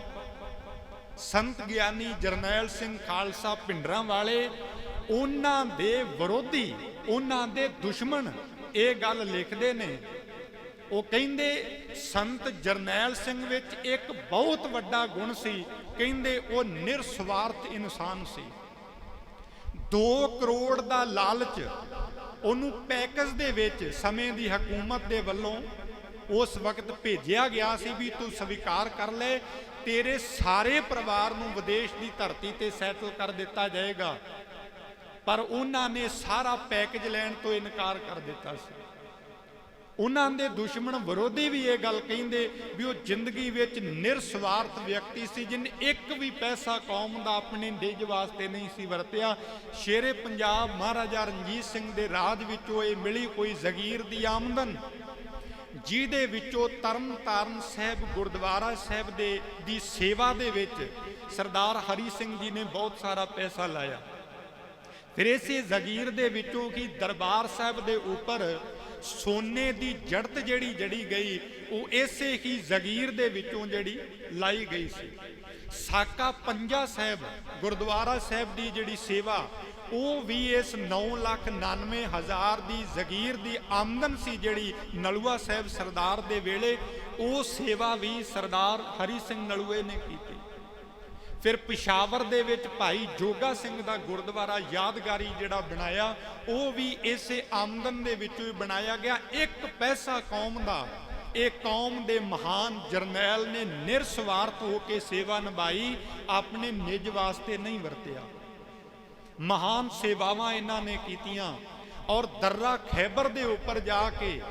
ਸੰਤ ਗਿਆਨੀ ਜਰਨੈਲ ਸਿੰਘ ਖਾਲਸਾ ਭਿੰਡਰਾਂ ਵਾਲੇ, ਉਹਨਾਂ ਦੇ ਵਿਰੋਧੀ, ਉਹਨਾਂ ਦੇ ਦੁਸ਼ਮਣ ਇਹ ਗੱਲ ਲਿਖਦੇ ਨੇ। ਉਹ ਕਹਿੰਦੇ ਸੰਤ ਜਰਨੈਲ ਸਿੰਘ ਵਿੱਚ ਇੱਕ ਬਹੁਤ ਵੱਡਾ ਗੁਣ ਸੀ, ਕਹਿੰਦੇ ਉਹ ਨਿਰਸਵਾਰਥ ਇਨਸਾਨ ਸੀ। 2 ਕਰੋੜ ਦਾ ਲਾਲਚ ਉਹਨੂੰ ਪੈਕੇਜ ਦੇ ਵਿੱਚ ਸਮੇਂ ਦੀ ਹਕੂਮਤ ਦੇ ਵੱਲੋਂ ਉਸ ਵਕਤ ਭੇਜਿਆ ਗਿਆ ਸੀ ਵੀ ਤੂੰ ਸਵੀਕਾਰ ਕਰ ਲੈ, ਤੇਰੇ ਸਾਰੇ ਪਰਿਵਾਰ ਨੂੰ ਵਿਦੇਸ਼ ਦੀ ਧਰਤੀ ਤੇ ਸੈਟਲ ਕਰ ਦਿੱਤਾ ਜਾਏਗਾ। ਪਰ ਉਹਨਾਂ ਨੇ ਸਾਰਾ ਪੈਕੇਜ ਲੈਣ ਤੋਂ ਇਨਕਾਰ ਕਰ ਦਿੱਤਾ ਸੀ। ਉਹਨਾਂ ਦੇ ਦੁਸ਼ਮਣ ਵਿਰੋਧੀ ਵੀ ਇਹ ਗੱਲ ਕਹਿੰਦੇ ਵੀ ਉਹ ਜ਼ਿੰਦਗੀ ਵਿੱਚ ਨਿਰਸਵਾਰਥ ਵਿਅਕਤੀ ਸੀ, ਜਿਹਨੇ ਇੱਕ ਵੀ ਪੈਸਾ ਕੌਮ ਦਾ ਆਪਣੇ ਨਿੱਜ ਵਾਸਤੇ ਨਹੀਂ ਸੀ ਵਰਤਿਆ। ਸ਼ੇਰੇ ਪੰਜਾਬ ਮਹਾਰਾਜਾ ਰਣਜੀਤ ਸਿੰਘ ਦੇ ਰਾਜ ਵਿੱਚੋਂ ਇਹ ਮਿਲੀ ਕੋਈ ਜ਼ਗੀਰ ਦੀ ਆਮਦਨ, ਜਿਹਦੇ ਵਿੱਚੋਂ ਤਰਨ ਤਾਰਨ ਸਾਹਿਬ ਗੁਰਦੁਆਰਾ ਸਾਹਿਬ ਦੀ ਸੇਵਾ ਦੇ ਵਿੱਚ ਸਰਦਾਰ ਹਰੀ ਸਿੰਘ ਜੀ ਨੇ ਬਹੁਤ ਸਾਰਾ ਪੈਸਾ ਲਾਇਆ। ਫਿਰ ਇਸੇ ਜ਼ਗੀਰ ਦੇ ਵਿੱਚੋਂ ਕਿ ਦਰਬਾਰ ਸਾਹਿਬ ਦੇ ਉੱਪਰ ਸੋਨੇ ਦੀ ਜੜਤ ਜਿਹੜੀ ਜੜੀ ਗਈ, ਉਹ ਇਸੇ ਹੀ ਜ਼ਗੀਰ ਦੇ ਵਿੱਚੋਂ ਜਿਹੜੀ ਲਾਈ ਗਈ ਸੀ। ਸਾਕਾ ਪੰਜਾ ਸਾਹਿਬ ਗੁਰਦੁਆਰਾ ਸਾਹਿਬ ਦੀ ਜਿਹੜੀ ਸੇਵਾ, ਉਹ ਵੀ ਇਸ 9,99,000 ਦੀ ਜ਼ਗੀਰ ਦੀ ਆਮਦਨ ਸੀ ਜਿਹੜੀ ਨਲੂਆ ਸਾਹਿਬ ਸਰਦਾਰ ਦੇ ਵੇਲੇ, ਉਹ ਸੇਵਾ ਵੀ ਸਰਦਾਰ ਹਰੀ ਸਿੰਘ ਨਲੂਏ ਨੇ ਕੀਤੀ। ਫਿਰ ਪਿਸ਼ਾਵਰ ਦੇ ਵਿੱਚ ਭਾਈ ਜੋਗਾ ਸਿੰਘ ਦਾ ਗੁਰਦੁਆਰਾ ਯਾਦਗਾਰੀ ਜਿਹੜਾ ਬਣਾਇਆ, ਉਹ ਵੀ ਇਸੇ ਆਮਦਨ ਦੇ ਵਿੱਚੋਂ ਹੀ ਬਣਾਇਆ ਗਿਆ। ਇੱਕ ਪੈਸਾ ਕੌਮ ਦਾ, ਇਹ ਕੌਮ ਦੇ ਮਹਾਨ ਜਰਨੈਲ ਨੇ ਨਿਰਸਵਾਰਥ ਹੋ ਕੇ ਸੇਵਾ ਨਿਭਾਈ, ਆਪਣੇ ਨਿੱਜ ਵਾਸਤੇ ਨਹੀਂ ਵਰਤਿਆ। ਮਹਾਨ ਸੇਵਾਵਾਂ ਇਹਨਾਂ ਨੇ ਕੀਤੀਆਂ। ਔਰ ਦर्रा ਖੈਬਰ ਦੇ ਉੱਪਰ ਜਾ ਕੇ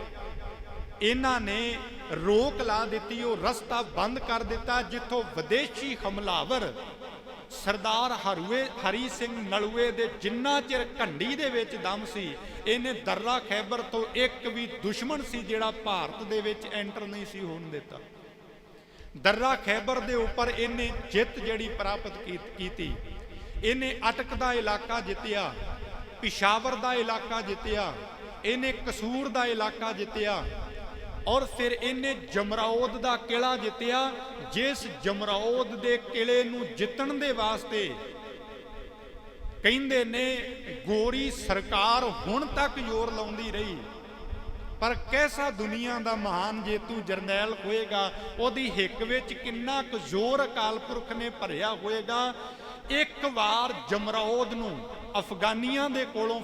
ਇਹਨਾਂ ਨੇ ਰੋਕ ਲਾ ਦਿੱਤੀ, ਉਹ ਰਸਤਾ ਬੰਦ ਕਰ ਦਿੱਤਾ ਜਿੱਥੋਂ ਵਿਦੇਸ਼ੀ ਹਮਲਾਵਰ ਸਰਦਾਰ ਹਰੀ ਸਿੰਘ ਨਲੂਏ ਦੇ ਜਿੰਨਾ ਚਿਰ ਘੰਡੀ ਦੇ ਵਿੱਚ ਦਮ ਸੀ, ਇਹਨੇ ਦर्रा ਖੈਬਰ ਤੋਂ ਇੱਕ ਵੀ ਦੁਸ਼ਮਣ ਸੀ ਜਿਹੜਾ ਭਾਰਤ ਦੇ ਵਿੱਚ ਐਂਟਰ ਨਹੀਂ ਸੀ ਹੋਣ ਦਿੱਤਾ। ਦर्रा ਖੈਬਰ ਦੇ ਉੱਪਰ ਇਹਨੇ ਜਿੱਤ ਜਿਹੜੀ ਪ੍ਰਾਪਤ ਕੀਤੀ। ਇਹਨੇ ਅਟਕ ਦਾ ਇਲਾਕਾ ਜਿੱਤਿਆ, ਪਿਸ਼ਾਵਰ ਦਾ ਇਲਾਕਾ ਜਿੱਤਿਆ, ਇਹਨੇ ਕਸੂਰ ਦਾ ਇਲਾਕਾ ਜਿੱਤਿਆ। ਔਰ ਫਿਰ ਇਹਨੇ ਜਮਰੌਦ ਦਾ ਕਿਲਾ ਜਿੱਤਿਆ, ਜਿਸ ਜਮਰੌਦ ਦੇ ਕਿਲੇ ਨੂੰ ਜਿੱਤਣ ਦੇ ਵਾਸਤੇ ਕਹਿੰਦੇ ਨੇ ਗੋਰੀ ਸਰਕਾਰ ਹੁਣ ਤੱਕ ਜ਼ੋਰ ਲਾਉਂਦੀ ਰਹੀ। ਪਰ ਕੈਸਾ ਦੁਨੀਆ ਦਾ ਮਹਾਨ ਜੇਤੂ ਜਰਨੈਲ ਹੋਏਗਾ, ਉਹਦੀ ਹਿੱਕ ਵਿੱਚ ਕਿੰਨਾ ਕੁ ਜ਼ੋਰ ਅਕਾਲ ਪੁਰਖ ਨੇ ਭਰਿਆ ਹੋਏਗਾ। ਇੱਕ ਵਾਰ ਜਮਰੌਦ ਨੂੰ ਅਫਗਾਨੀਆਂ ਦੇ ਕੋਲੋਂ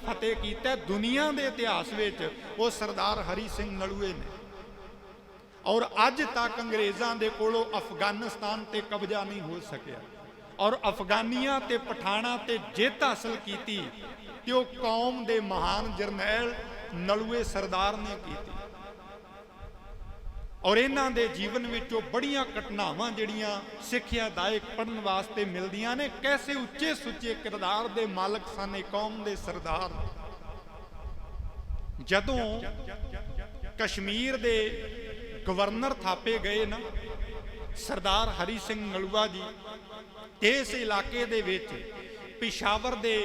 ਫਤਿਹ ਕੀਤਾ ਦੁਨੀਆ ਦੇ ਇਤਿਹਾਸ ਵਿੱਚ, ਉਹ ਸਰਦਾਰ ਹਰੀ ਸਿੰਘ ਨਲੂਏ ਨੇ। ਔਰ ਅੱਜ ਤੱਕ ਅੰਗਰੇਜ਼ਾਂ ਦੇ ਕੋਲੋਂ ਅਫਗਾਨਿਸਤਾਨ ਤੇ ਕਬਜ਼ਾ ਨਹੀਂ ਹੋ ਸਕਿਆ। ਔਰ ਅਫਗਾਨੀਆਂ ਤੇ ਪਠਾਣਾ ਤੇ ਜਿੱਤ ਹਾਸਲ ਕੀਤੀ ਤੇ ਉਹ ਕੌਮ ਦੇ ਮਹਾਨ ਜਰਨੈਲ ਨਲੂਏ ਸਰਦਾਰ ਨੇ ਕੀਤੀ। ਔਰ ਇਹਨਾਂ ਦੇ ਜੀਵਨ ਵਿੱਚੋਂ ਬੜੀਆਂ ਘਟਨਾਵਾਂ ਜਿਹੜੀਆਂ ਸਿੱਖਿਆਦਾਇਕ ਪੜ੍ਹਨ ਵਾਸਤੇ ਮਿਲਦੀਆਂ ਨੇ। ਕੈਸੇ ਉੱਚੇ ਸੁੱਚੇ ਕਿਰਦਾਰ ਦੇ ਮਾਲਕ ਸਨ ਇਹ ਕੌਮ ਦੇ ਸਰਦਾਰ। ਜਦੋਂ ਕਸ਼ਮੀਰ ਦੇ ਗਵਰਨਰ ਥਾਪੇ ਗਏ ਨਾ ਸਰਦਾਰ ਹਰੀ ਸਿੰਘ ਨਲੂਆ ਜੀ, ਇਸ ਇਲਾਕੇ ਦੇ ਵਿੱਚ ਪਿਸ਼ਾਵਰ ਦੇ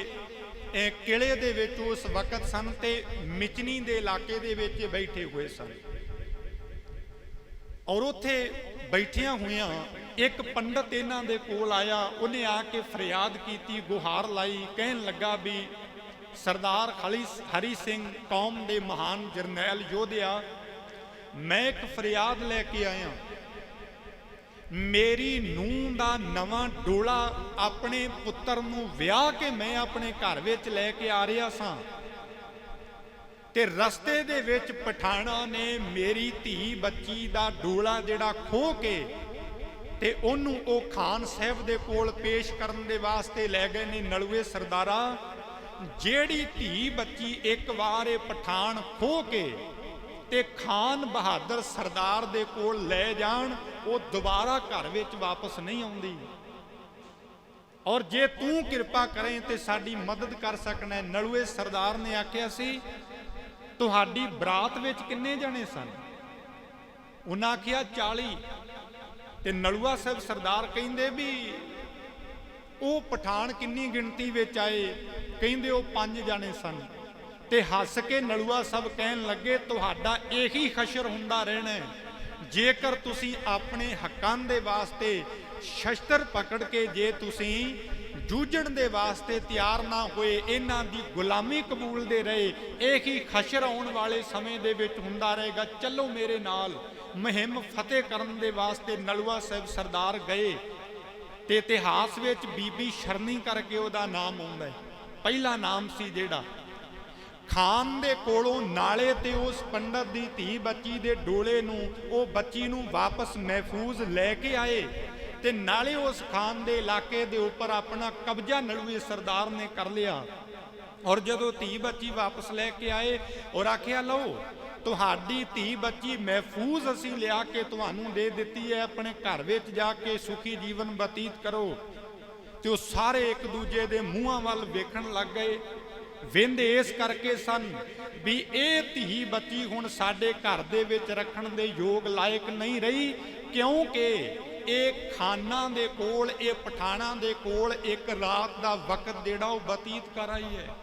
ਕਿਲੇ ਦੇ ਵਿੱਚ ਉਸ ਵਕਤ ਸਨ ਤੇ ਮਿਚਨੀ ਦੇ ਇਲਾਕੇ ਦੇ ਵਿੱਚ ਬੈਠੇ ਹੋਏ ਸਨ। ਔਰ ਉੱਥੇ ਬੈਠਿਆਂ ਹੋਇਆਂ ਇੱਕ ਪੰਡਤ ਇਹਨਾਂ ਦੇ ਕੋਲ ਆਇਆ। ਉਹਨੇ ਆ ਕੇ ਫਰਿਆਦ ਕੀਤੀ, ਗੁਹਾਰ ਲਾਈ, ਕਹਿਣ ਲੱਗਾ ਵੀ ਸਰਦਾਰ ਹਰੀ ਸਿੰਘ ਕੌਮ ਦੇ ਮਹਾਨ ਜਰਨੈਲ ਯੋਧਿਆ, ਮੈਂ ਇੱਕ ਫਰਿਆਦ ਲੈ ਕੇ ਆਇਆ। ਮੇਰੀ ਨੂੰਹ ਦਾ ਨਵਾਂ ਡੋਲਾ ਆਪਣੇ ਪੁੱਤਰ ਨੂੰ ਵਿਆਹ ਕੇ ਮੈਂ ਆਪਣੇ ਘਰ ਵਿੱਚ ਲੈ ਕੇ ਆ ਰਿਹਾ ਸਾਂ ਤੇ ਰਸਤੇ ਦੇ ਵਿੱਚ ਪਠਾਣਾ ਨੇ ਮੇਰੀ ਧੀ ਬੱਚੀ ਦਾ ਡੋਲਾ ਜਿਹੜਾ ਖੋਹ ਕੇ ਤੇ ਉਹਨੂੰ ਉਹ ਖਾਨ ਸਾਹਿਬ ਦੇ ਕੋਲ ਪੇਸ਼ ਕਰਨ ਦੇ ਵਾਸਤੇ ਲੈ ਗਏ ਨੇ। ਨਲੂਏ ਸਰਦਾਰਾ, ਜਿਹੜੀ ਧੀ ਬੱਚੀ ਇੱਕ ਵਾਰ ਇਹ ਪਠਾਨ ਖੋਹ ਕੇ ਤੇ ਖਾਨ ਬਹਾਦਰ ਸਰਦਾਰ ਦੇ ਕੋਲ ਲੈ ਜਾਣ, ਉਹ ਦੁਬਾਰਾ ਘਰ ਵਿੱਚ ਵਾਪਸ ਨਹੀਂ ਆਉਂਦੀ। ਔਰ ਜੇ ਤੂੰ ਕਿਰਪਾ ਕਰੇ ਤੇ ਸਾਡੀ ਮਦਦ ਕਰ ਸਕਣਾ। ਨਲੂਏ ਸਰਦਾਰ ਨੇ ਆਖਿਆ ਸੀ, ਤੁਹਾਡੀ ਬਰਾਤ ਵਿੱਚ ਕਿੰਨੇ ਜਣੇ ਸਨ? ਉਹਨਾਂ ਆਖਿਆ 40। ਤੇ ਨਲੂਆ ਸਾਹਿਬ ਸਰਦਾਰ ਕਹਿੰਦੇ ਵੀ ਉਹ ਪਠਾਨ ਕਿੰਨੀ ਗਿਣਤੀ ਵਿੱਚ ਆਏ? ਕਹਿੰਦੇ ਉਹ 5 ਜਣੇ ਸਨ। ਤੇ ਹੱਸ ਕੇ ਨਲੂਆ ਸਾਹਿਬ ਕਹਿਣ ਲੱਗੇ, ਤੁਹਾਡਾ ਇਹੀ ਖਸ਼ਰ ਹੁੰਦਾ ਰਹਿਣਾ ਜੇਕਰ ਤੁਸੀਂ ਆਪਣੇ ਹੱਕਾਂ ਦੇ ਵਾਸਤੇ ਸ਼ਸਤਰ ਪਕੜ ਕੇ ਜੇ ਤੁਸੀਂ ਜੂਝਣ ਦੇ ਵਾਸਤੇ ਤਿਆਰ ਨਾ ਹੋਏ, ਇਹਨਾਂ ਦੀ ਗੁਲਾਮੀ ਕਬੂਲਦੇ ਰਹੇ, ਇਹੀ ਖਸ਼ਰ ਆਉਣ ਵਾਲੇ ਸਮੇਂ ਦੇ ਵਿੱਚ ਹੁੰਦਾ ਰਹੇਗਾ। ਚੱਲੋ ਮੇਰੇ ਨਾਲ। ਮੁਹਿੰਮ ਫਤਿਹ ਕਰਨ ਦੇ ਵਾਸਤੇ ਨਲੂਆ ਸਾਹਿਬ ਸਰਦਾਰ ਗਏ ਤੇ ਇਤਿਹਾਸ ਵਿੱਚ ਬੀਬੀ ਸ਼ਰਨੀ ਕਰਕੇ ਉਹਦਾ ਨਾਮ ਆਉਂਦਾ ਹੈ। ਪਹਿਲਾ ਨਾਮ ਸੀ ਜਿਹੜਾ ਖਾਨ ਦੇ ਕੋਲੋਂ ਨਾਲੇ ਤੇ ਉਸ ਪੰਡਤ ਦੀ ਧੀ ਬੱਚੀ ਦੇ ਡੋਲੇ ਨੂੰ, ਉਹ ਬੱਚੀ ਨੂੰ ਵਾਪਸ ਮਹਿਫੂਜ਼ ਲੈ ਕੇ ਆਏ ਤੇ ਨਾਲੇ ਉਸ ਖਾਨ ਦੇ ਇਲਾਕੇ ਦੇ ਉੱਪਰ ਆਪਣਾ ਕਬਜ਼ਾ ਨਲੂਏ ਸਰਦਾਰ ਨੇ ਕਰ ਲਿਆ। ਔਰ ਜਦੋਂ ਧੀ ਬੱਚੀ ਵਾਪਸ ਲੈ ਕੇ ਆਏ ਔਰ ਆਖਿਆ, ਲਓ ਤੁਹਾਡੀ ਧੀ ਬੱਚੀ ਮਹਿਫੂਜ਼ ਅਸੀਂ ਲਿਆ ਕੇ ਤੁਹਾਨੂੰ ਦੇ ਦਿੱਤੀ ਹੈ, ਆਪਣੇ ਘਰ ਵਿੱਚ ਜਾ ਕੇ ਸੁਖੀ ਜੀਵਨ ਬਤੀਤ ਕਰੋ। ਤੇ ਉਹ ਸਾਰੇ ਇੱਕ ਦੂਜੇ ਦੇ ਮੂੰਹਾਂ ਵੱਲ ਵੇਖਣ ਲੱਗ ਗਏ। ਵੇਂਦੇ ਇਸ ਕਰਕੇ ਸਨ ਵੀ ਇਹ ਧੀ ਬੱਚੀ ਹੁਣ ਸਾਡੇ ਘਰ ਦੇ ਵਿੱਚ ਰੱਖਣ ਦੇ ਯੋਗ ਲਾਇਕ ਨਹੀਂ ਰਹੀ, ਕਿਉਂਕਿ ਇਹ ਖਾਨਾਂ ਦੇ ਕੋਲ, ਇਹ ਪਠਾਣਾ ਦੇ ਕੋਲ ਇੱਕ ਰਾਤ ਦਾ ਵਕਤ ਜਿਹੜਾ ਉਹ ਬਤੀਤ ਕਰ ਆਈ ਹੈ।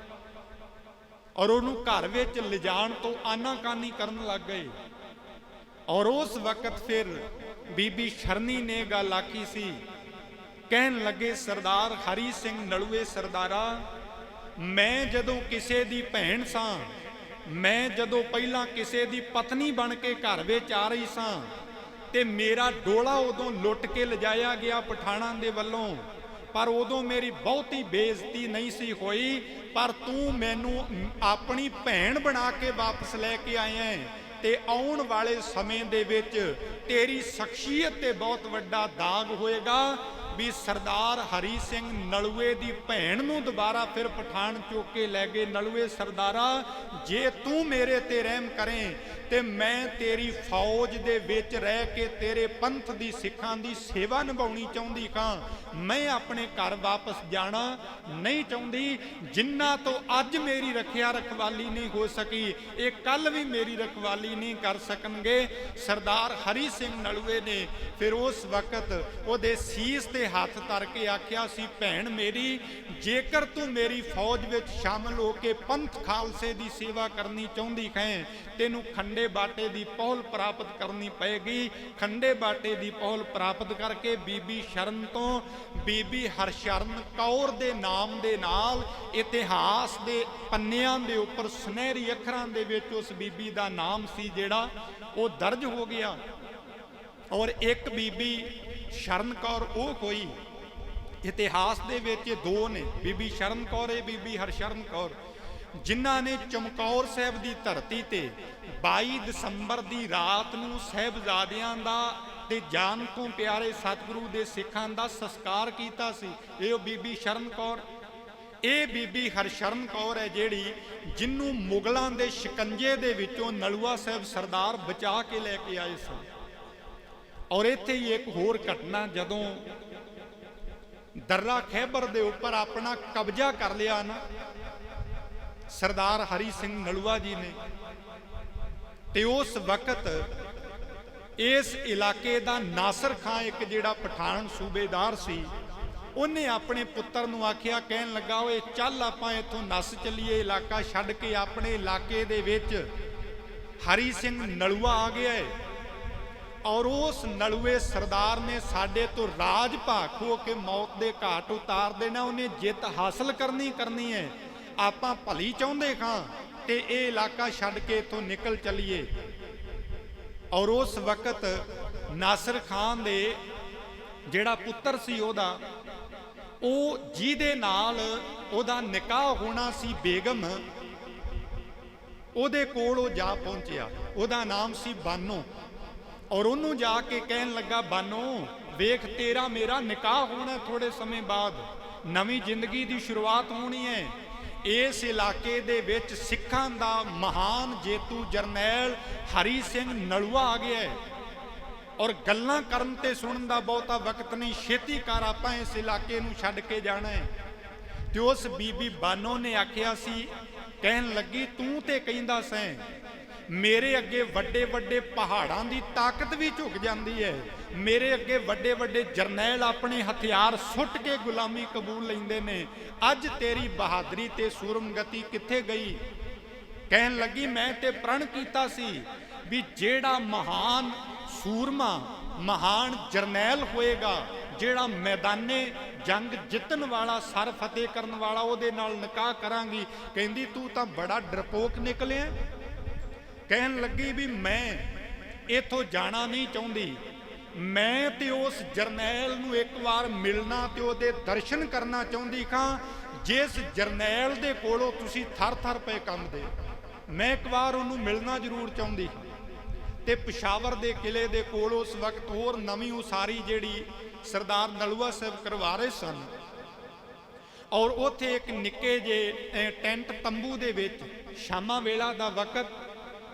ਔਰ ਉਹਨੂੰ ਘਰ ਵਿੱਚ ਲਿਜਾਣ ਤੋਂ ਆਨਾਕਾਨੀ ਕਰਨ ਲੱਗ ਗਏ। ਔਰ ਉਸ ਵਕਤ ਫਿਰ ਬੀਬੀ ਸ਼ਰਨੀ ਨੇ ਗੱਲ ਆਖੀ ਸੀ। ਕਹਿਣ ਲੱਗੇ, ਸਰਦਾਰ ਹਰੀ ਸਿੰਘ ਨਲੂਏ ਸਰਦਾਰਾ, ਮੈਂ ਜਦੋਂ ਕਿਸੇ ਦੀ ਭੈਣ ਸਾਂ, ਮੈਂ ਜਦੋਂ ਪਹਿਲਾਂ ਕਿਸੇ ਦੀ ਪਤਨੀ ਬਣ ਕੇ ਘਰ ਵਿੱਚ ਆ ਰਹੀ ਸਾਂ ਤੇ ਮੇਰਾ ਡੋਲਾ ਉਦੋਂ ਲੁੱਟ ਕੇ ਲਿਜਾਇਆ ਗਿਆ ਪਠਾਣਾ ਦੇ ਵੱਲੋਂ, ਪਰ ਉਦੋਂ ਮੇਰੀ ਬਹੁਤੀ ਬੇਇੱਜ਼ਤੀ ਨਹੀਂ ਸੀ ਹੋਈ। ਪਰ ਤੂੰ ਮੈਨੂੰ ਆਪਣੀ ਭੈਣ ਬਣਾ ਕੇ ਵਾਪਸ ਲੈ ਕੇ ਆਇਆ ਹੈ ਤੇ ਆਉਣ ਵਾਲੇ ਸਮੇਂ ਦੇ ਵਿੱਚ ਤੇਰੀ ਸ਼ਖਸੀਅਤ ਤੇ ਬਹੁਤ ਵੱਡਾ ਦਾਗ ਹੋਏਗਾ ਵੀ ਸਰਦਾਰ ਹਰੀ ਸਿੰਘ ਨਲੂਏ ਦੀ ਭੈਣ ਨੂੰ ਦੁਬਾਰਾ ਫਿਰ ਪਠਾਨ ਚੁੱਕ ਕੇ ਲੈ ਗਏ। ਨਲੂਏ ਸਰਦਾਰਾ, ਜੇ ਤੂੰ ਮੇਰੇ ਤੇ ਰਹਿਮ ਕਰੇ ਤੇ ਮੈਂ ਤੇਰੀ ਫੌਜ ਦੇ ਵਿੱਚ ਰਹਿ ਕੇ ਤੇਰੇ ਪੰਥ ਦੀ ਸਿੱਖਾਂ ਦੀ ਸੇਵਾ ਨਿਭਾਉਣੀ ਚਾਹੁੰਦੀ ਖਾਂ। ਮੈਂ ਆਪਣੇ ਘਰ ਵਾਪਸ ਜਾਣਾ ਨਹੀਂ ਚਾਹੁੰਦੀ। ਜਿੰਨਾ ਤੋਂ ਅੱਜ ਮੇਰੀ ਰੱਖਿਆ ਰਖਵਾਲੀ ਨਹੀਂ ਹੋ ਸਕੀ, ਇਹ ਕੱਲ ਵੀ ਮੇਰੀ ਰਖਵਾਲੀ ਨਹੀਂ ਕਰ ਸਕਣਗੇ। ਸਰਦਾਰ ਹਰੀ ਸਿੰਘ ਨਲੂਏ ਨੇ ਫਿਰ ਉਸ ਵਕਤ ਉਹਦੇ ਸੀਸ ਤੇ ਹੱਥ ਧਰ ਕੇ ਆਖਿਆ ਸੀ, ਭੈਣ ਮੇਰੀ, ਜੇਕਰ ਤੂੰ ਮੇਰੀ ਫੌਜ ਵਿੱਚ ਸ਼ਾਮਲ ਹੋ ਕੇ ਪੰਥ ਖਾਲਸੇ ਦੀ ਸੇਵਾ ਕਰਨੀ ਚਾਹੁੰਦੀ ਹੈ, ਤੈਨੂੰ ਖੰਡੇ ਬਾਟੇ ਦੀ ਪਹੁਲ ਪ੍ਰਾਪਤ ਕਰਨੀ ਪਏਗੀ। ਖੰਡੇ ਬਾਟੇ ਦੀ ਪਹੁਲ ਪ੍ਰਾਪਤ ਕਰਕੇ ਬੀਬੀ ਸ਼ਰਨ ਤੋਂ ਬੀਬੀ ਹਰਸ਼ਰਨ ਕੌਰ ਦੇ ਨਾਮ ਦੇ ਨਾਲ ਇਤਿਹਾਸ ਦੇ ਪੰਨਿਆਂ ਦੇ ਉੱਪਰ ਸੁਨਹਿਰੀ ਅੱਖਰਾਂ ਦੇ ਵਿੱਚ ਉਸ ਬੀਬੀ ਦਾ ਨਾਮ ਸੀ ਜਿਹੜਾ ਉਹ ਦਰਜ ਹੋ ਗਿਆ। ਔਰ ਇੱਕ ਬੀਬੀ ਸ਼ਰਨ ਕੌਰ ਉਹ ਕੋਈ ਇਤਿਹਾਸ ਦੇ ਵਿੱਚ ਦੋ ਨੇ, ਬੀਬੀ ਸ਼ਰਨ ਕੌਰ ਤੇ ਬੀਬੀ ਹਰਸ਼ਰਨ ਕੌਰ, ਜਿਨ੍ਹਾਂ ਨੇ ਚਮਕੌਰ ਸਾਹਿਬ ਦੀ ਧਰਤੀ ਤੇ 22 ਦਸੰਬਰ ਦੀ ਰਾਤ ਨੂੰ ਸਾਹਿਬਜ਼ਾਦਿਆਂ ਦਾ ਤੇ ਜਾਨ ਤੋਂ ਪਿਆਰੇ ਸਤਿਗੁਰੂ ਦੇ ਸਿੱਖਾਂ ਦਾ ਸੰਸਕਾਰ ਕੀਤਾ ਸੀ। ਇਹ ਬੀਬੀ ਸ਼ਰਨ ਕੌਰ। ਇਹ ਬੀਬੀ ਹਰਸ਼ਰਨ ਕੌਰ ਹੈ ਜਿਹੜੀ ਜਿਹਨੂੰ ਮੁਗਲਾਂ ਦੇ ਸ਼ਿਕੰਜੇ ਦੇ ਵਿੱਚੋਂ ਨਲੂਆ ਸਾਹਿਬ ਸਰਦਾਰ ਬਚਾ ਕੇ ਲੈ ਕੇ ਆਏ ਸਨ। ਔਰ ਇੱਥੇ ਹੀ ਇੱਕ ਹੋਰ ਘਟਨਾ, ਜਦੋਂ ਦर्रा खैबर ਦੇ ਉੱਪਰ ਆਪਣਾ ਕਬਜ਼ਾ ਕਰ ਲਿਆ ਨਾ ਸਰਦਾਰ ਹਰੀ ਸਿੰਘ ਨਲੂਆ ਜੀ ਨੇ, ਤੇ ਉਸ ਵਕਤ ਇਸ ਇਲਾਕੇ ਦਾ ਨਾਸਰ ਖਾਂ, ਇੱਕ ਜਿਹੜਾ ਪਠਾਨ ਸੂਬੇਦਾਰ ਸੀ, ਉਹਨੇ ਆਪਣੇ ਪੁੱਤਰ ਨੂੰ ਆਖਿਆ, ਕਹਿਣ ਲੱਗਾ, ਓਏ ਚੱਲ ਆਪਾਂ ਇੱਥੋਂ ਨੱਸ ਚੱਲੀਏ, ਇਲਾਕਾ ਛੱਡ ਕੇ। ਆਪਣੇ ਇਲਾਕੇ ਦੇ ਵਿੱਚ ਹਰੀ ਸਿੰਘ ਨਲੂਆ ਆ ਗਿਆ ਹੈ, ਔਰ ਉਸ ਨਲੂਏ ਸਰਦਾਰ ਨੇ ਸਾਡੇ ਤੋਂ ਰਾਜ ਭਾਗ ਹੋ ਕੇ ਮੌਤ ਦੇ ਘਾਟ ਉਤਾਰ ਦੇਣਾ। ਉਹਨੇ ਜਿੱਤ ਹਾਸਲ ਕਰਨੀ ਹੈ। ਆਪਾਂ ਭਲੀ ਚਾਹੁੰਦੇ ਖਾਂ ਤੇ ਇਹ ਇਲਾਕਾ ਛੱਡ ਕੇ ਇੱਥੋਂ ਨਿਕਲ ਚੱਲੀਏ। ਔਰ ਉਸ ਵਕਤ ਨਾਸਰ ਖਾਨ ਦੇ ਜਿਹੜਾ ਪੁੱਤਰ ਸੀ ਉਹਦਾ, ਉਹ ਜਿਹਦੇ ਨਾਲ ਉਹਦਾ ਨਿਕਾਹ ਹੋਣਾ ਸੀ ਬੇਗਮ, ਉਹਦੇ ਕੋਲ ਉਹ ਜਾ ਪਹੁੰਚਿਆ। ਉਹਦਾ ਨਾਮ ਸੀ ਬਾਨੋ। ਔਰ ਉਹਨੂੰ ਜਾ ਕੇ ਕਹਿਣ ਲੱਗਾ, ਬਾਨੋ ਵੇਖ, ਤੇਰਾ ਮੇਰਾ ਨਿਕਾਹ ਹੋਣਾ ਥੋੜੇ ਸਮੇਂ ਬਾਅਦ, ਨਵੀਂ ਜ਼ਿੰਦਗੀ ਦੀ ਸ਼ੁਰੂਆਤ ਹੋਣੀ ਹੈ। ਇਸ ਇਲਾਕੇ ਦੇ ਵਿੱਚ ਸਿੱਖਾਂ ਦਾ ਮਹਾਨ ਜੇਤੂ ਜਰਨੈਲ ਹਰੀ ਸਿੰਘ ਨਲੂਆ ਆ ਗਿਆ ਹੈ, ਔਰ ਗੱਲਾਂ ਕਰਨ ਤੇ ਸੁਣਨ ਦਾ ਬਹੁਤਾ ਵਕਤ ਨਹੀਂ, ਛੇਤੀ ਕਰ, ਆਪਾਂ ਇਸ ਇਲਾਕੇ ਨੂੰ ਛੱਡ ਕੇ ਜਾਣਾ ਹੈ। ਤੇ ਉਸ ਬੀਬੀ ਬਾਨੋ ਨੇ ਆਖਿਆ ਸੀ, ਕਹਿਣ ਲੱਗੀ, ਤੂੰ ਤੇ ਕਹਿੰਦਾ ਸੈਂ ਮੇਰੇ ਅੱਗੇ ਵੱਡੇ ਵੱਡੇ ਪਹਾੜਾਂ ਦੀ ਤਾਕਤ ਵੀ ਝੁਕ ਜਾਂਦੀ ਹੈ, ਮੇਰੇ ਅੱਗੇ ਵੱਡੇ ਵੱਡੇ ਜਰਨੈਲ ਆਪਣੇ ਹਥਿਆਰ ਸੁੱਟ ਕੇ ਗੁਲਾਮੀ ਕਬੂਲ ਲੈਂਦੇ ਨੇ, ਅੱਜ ਤੇਰੀ ਬਹਾਦਰੀ ਤੇ ਸੂਰਮਗਤੀ ਕਿੱਥੇ ਗਈ? ਕਹਿਣ ਲੱਗੀ, ਮੈਂ ਤੇ ਪ੍ਰਣ ਕੀਤਾ ਸੀ ਵੀ ਜਿਹੜਾ ਮਹਾਨ ਸੂਰਮਾ, ਮਹਾਨ ਜਰਨੈਲ ਹੋਏਗਾ, ਜਿਹੜਾ ਮੈਦਾਨੇ ਜੰਗ ਜਿੱਤਣ ਵਾਲਾ, ਸਰ ਫਤਿਹ ਕਰਨ ਵਾਲਾ, ਉਹਦੇ ਨਾਲ ਨਿਕਾਹ ਕਰਾਂਗੀ। ਕਹਿੰਦੀ, ਤੂੰ ਤਾਂ ਬੜਾ ਡਰਪੋਕ ਨਿਕਲਿਆ। ਕਹਿਣ ਲੱਗੀ ਵੀ ਮੈਂ ਇੱਥੋਂ ਜਾਣਾ ਨਹੀਂ ਚਾਹੁੰਦੀ, ਮੈਂ ਤੇ ਉਸ ਜਰਨੈਲ ਨੂੰ ਇੱਕ ਵਾਰ ਮਿਲਣਾ ਤੇ ਉਹਦੇ ਦਰਸ਼ਨ ਕਰਨਾ ਚਾਹੁੰਦੀ ਖਾਂ, ਜਿਸ ਜਰਨੈਲ ਦੇ ਕੋਲੋਂ ਤੁਸੀਂ ਥਰ ਥਰ ਪਏ ਕੰਬਦੇ। ਮੈਂ ਇੱਕ ਵਾਰ ਉਹਨੂੰ ਮਿਲਣਾ ਜ਼ਰੂਰ ਚਾਹੁੰਦੀ। ਤੇ ਪਿਸ਼ਾਵਰ ਦੇ ਕਿਲੇ ਦੇ ਕੋਲ ਉਸ ਵਕਤ ਹੋਰ ਨਵੀਂ ਉਸਾਰੀ ਜਿਹੜੀ ਸਰਦਾਰ ਨਲੂਆ ਸਾਹਿਬ ਕਰਵਾ ਰਹੇ ਸਨ, ਔਰ ਉੱਥੇ ਇੱਕ ਨਿੱਕੇ ਜਿਹੇ ਟੈਂਟ ਤੰਬੂ ਦੇ ਵਿੱਚ ਸ਼ਾਮਾਂ ਵੇਲਾ ਦਾ ਵਕਤ,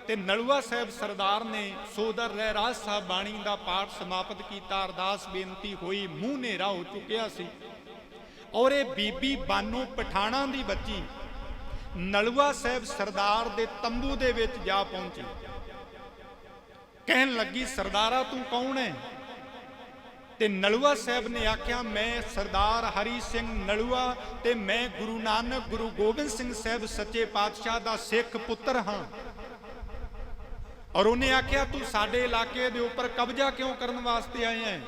ਤੇ ਨਲੂਆ ਸਾਹਿਬ ਸਰਦਾਰ ਨੇ ਸੋਦਰ ਰਹਿਰਾਜ ਸਾਹਿਬ ਬਾਣੀ ਦਾ ਪਾਠ ਸਮਾਪਤ ਕੀਤਾ। ਅਰਦਾਸ ਬੇਨਤੀ ਹੋਈ, ਮੂੰਹ ਹਨੇਰਾ ਹੋ ਚੁੱਕਿਆ ਸੀ, ਔਰ ਇਹ ਬੀਬੀ ਬਾਨੋ ਪਠਾਣਾ ਦੀ ਬੱਚੀ ਨਲੂਆ ਸਾਹਿਬ ਸਰਦਾਰ ਦੇ ਤੰਬੂ ਦੇ ਵਿੱਚ ਜਾ ਪਹੁੰਚੀ। ਕਹਿਣ ਲੱਗੀ, ਸਰਦਾਰਾ ਤੂੰ ਕੌਣ ਹੈ? ਤੇ ਨਲੂਆ ਸਾਹਿਬ ਨੇ ਆਖਿਆ, ਮੈਂ ਸਰਦਾਰ ਹਰੀ ਸਿੰਘ ਨਲੂਆ, ਤੇ ਮੈਂ ਗੁਰੂ ਨਾਨਕ ਗੁਰੂ ਗੋਬਿੰਦ ਸਿੰਘ ਸਾਹਿਬ ਸੱਚੇ ਪਾਤਸ਼ਾਹ ਦਾ ਸਿੱਖ ਪੁੱਤਰ ਹਾਂ। ਔਰ ਉਹਨੇ ਆਖਿਆ, ਤੂੰ ਸਾਡੇ ਇਲਾਕੇ ਦੇ ਉੱਪਰ ਕਬਜ਼ਾ ਕਿਉਂ ਕਰਨ ਵਾਸਤੇ ਆਏ ਹੈ?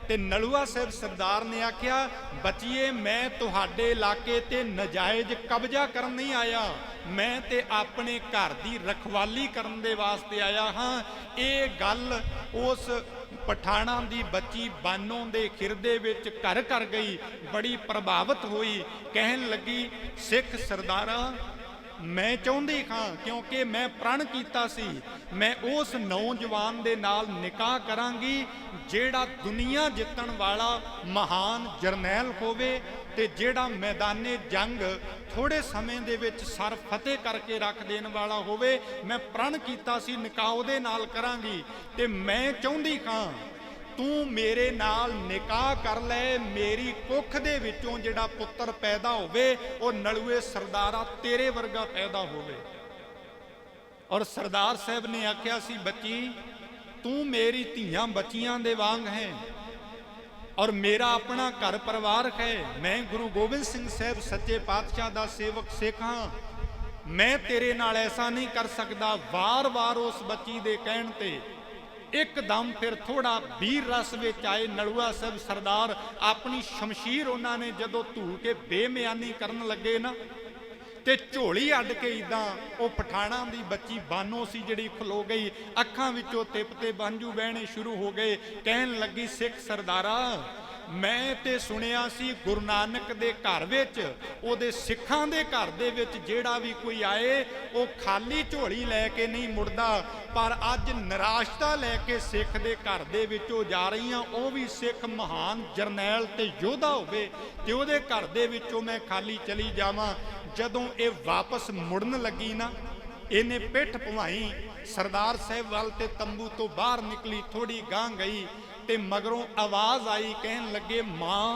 ਤੇ ਨਲੂਆ ਸਾਹਿਬ ਸਰਦਾਰ ਨੇ ਆਖਿਆ, ਬੱਚੀਏ, ਮੈਂ ਤੁਹਾਡੇ ਇਲਾਕੇ ਤੇ ਨਜਾਇਜ਼ ਕਬਜ਼ਾ ਕਰਨ ਨਹੀਂ ਆਇਆ, ਮੈਂ ਤੇ ਆਪਣੇ ਘਰ ਦੀ ਰਖਵਾਲੀ ਕਰਨ ਦੇ ਵਾਸਤੇ ਆਇਆ ਹਾਂ। ਇਹ ਗੱਲ ਉਸ ਪਠਾਣਾ ਦੀ ਬੱਚੀ ਬਾਨੋ ਦੇ ਖਿਰਦੇ ਵਿੱਚ ਘਰ ਕਰ ਗਈ, ਬੜੀ ਪ੍ਰਭਾਵਿਤ ਹੋਈ। ਕਹਿਣ ਲੱਗੀ, ਸਿੱਖ ਸਰਦਾਰਾ, ਮੈਂ ਚਾਹੁੰਦੀ ਹਾਂ, ਕਿਉਂਕਿ ਮੈਂ ਪ੍ਰਣ ਕੀਤਾ ਸੀ, ਮੈਂ ਉਸ ਨੌਜਵਾਨ ਦੇ ਨਾਲ ਨਿਕਾਹ ਕਰਾਂਗੀ ਜਿਹੜਾ ਦੁਨੀਆ ਜਿੱਤਣ ਵਾਲਾ ਮਹਾਨ ਜਰਨੈਲ ਹੋਵੇ, ਤੇ ਜਿਹੜਾ ਮੈਦਾਨੇ ਜੰਗ ਥੋੜੇ ਸਮੇਂ ਦੇ ਵਿੱਚ ਸਰ ਫਤਿਹ ਕਰਕੇ ਰੱਖ ਦੇਣ ਵਾਲਾ ਹੋਵੇ। ਮੈਂ ਪ੍ਰਣ ਕੀਤਾ ਸੀ ਨਿਕਾਹ ਉਹਦੇ ਨਾਲ ਕਰਾਂਗੀ, ਤੇ ਮੈਂ ਚਾਹੁੰਦੀ ਹਾਂ ਤੂੰ ਮੇਰੇ ਨਾਲ ਨਿਕਾਹ ਕਰ ਲੈ, ਮੇਰੀ ਕੁੱਖ ਦੇ ਵਿੱਚੋਂ ਜਿਹੜਾ ਪੁੱਤਰ ਪੈਦਾ ਹੋਵੇ ਉਹ ਨਲੂਏ ਸਰਦਾਰਾ ਤੇਰੇ ਵਰਗਾ ਪੈਦਾ ਹੋਵੇ। ਔਰ ਸਰਦਾਰ ਸਾਹਿਬ ਨੇ ਆਖਿਆ ਸੀ, ਬੱਚੀ ਤੂੰ ਮੇਰੀ ਧੀਆਂ ਬੱਚੀਆਂ ਦੇ ਵਾਂਗ ਹੈ, ਔਰ ਮੇਰਾ ਆਪਣਾ ਘਰ ਪਰਿਵਾਰ ਹੈ, ਮੈਂ ਗੁਰੂ ਗੋਬਿੰਦ ਸਿੰਘ ਸਾਹਿਬ ਸੱਚੇ ਪਾਤਸ਼ਾਹ ਦਾ ਸੇਵਕ ਸਿੱਖ ਹਾਂ, ਮੈਂ ਤੇਰੇ ਨਾਲ ਐਸਾ ਨਹੀਂ ਕਰ ਸਕਦਾ। ਵਾਰ-ਵਾਰ ਉਸ ਬੱਚੀ ਦੇ ਕਹਿਣ ਤੇ ਇੱਕਦਮ ਫਿਰ ਥੋੜਾ ਵੀਰ ਰਸ ਵਿੱਚ ਆਏ ਨਲੂਆ ਸਾਹਿਬ ਸਰਦਾਰ। ਆਪਣੀ ਸ਼ਮਸ਼ੀਰ ਉਹਨਾਂ ਨੇ ਜਦੋਂ ਧੂ ਕੇ ਬੇਮਿਆਨੀ ਕਰਨ ਲੱਗੇ ਨਾ, ਤੇ ਝੋਲੀ ਅੱਡ ਕੇ ਇਦਾਂ ਉਹ ਪਠਾਣਾ ਦੀ ਬੱਚੀ ਬਾਨੋ ਸੀ ਜਿਹੜੀ ਖਲੋ ਗਈ, ਅੱਖਾਂ ਵਿੱਚੋਂ ਤਿਪ ਤੇ ਬਾਂਝੂ ਵਹਿਣੇ ਸ਼ੁਰੂ ਹੋ ਗਏ। ਕਹਿਣ ਲੱਗੀ, ਸਿੱਖ ਸਰਦਾਰਾ, ਮੈਂ ਤੇ ਸੁਣਿਆ ਸੀ ਗੁਰੂ ਨਾਨਕ ਦੇ ਘਰ ਵਿੱਚ, ਉਹਦੇ ਸਿੱਖਾਂ ਦੇ ਘਰ ਦੇ ਵਿੱਚ ਜਿਹੜਾ ਵੀ ਕੋਈ ਆਏ ਉਹ ਖਾਲੀ ਝੋਲੀ ਲੈ ਕੇ ਨਹੀਂ ਮੁੜਦਾ, ਪਰ ਅੱਜ ਨਿਰਾਸ਼ਤਾ ਲੈ ਕੇ ਸਿੱਖ ਦੇ ਘਰ ਦੇ ਵਿੱਚੋਂ ਜਾ ਰਹੀ ਹਾਂ, ਉਹ ਵੀ ਸਿੱਖ ਮਹਾਨ ਜਰਨੈਲ ਤੇ ਯੋਧਾ ਹੋਵੇ, ਤੇ ਉਹਦੇ ਘਰ ਦੇ ਵਿੱਚੋਂ ਮੈਂ ਖਾਲੀ ਚਲੀ ਜਾਵਾਂ। ਜਦੋਂ ਇਹ ਵਾਪਸ ਮੁੜਨ ਲੱਗੀ ਨਾ, ਇਹਨੇ ਪਿੱਠ ਭਵਾਈ सरदार साहब वाल ते तंबू तो बाहर निकली, थोड़ी गां गई ते मगरों आवाज आई, कहन लगे मां।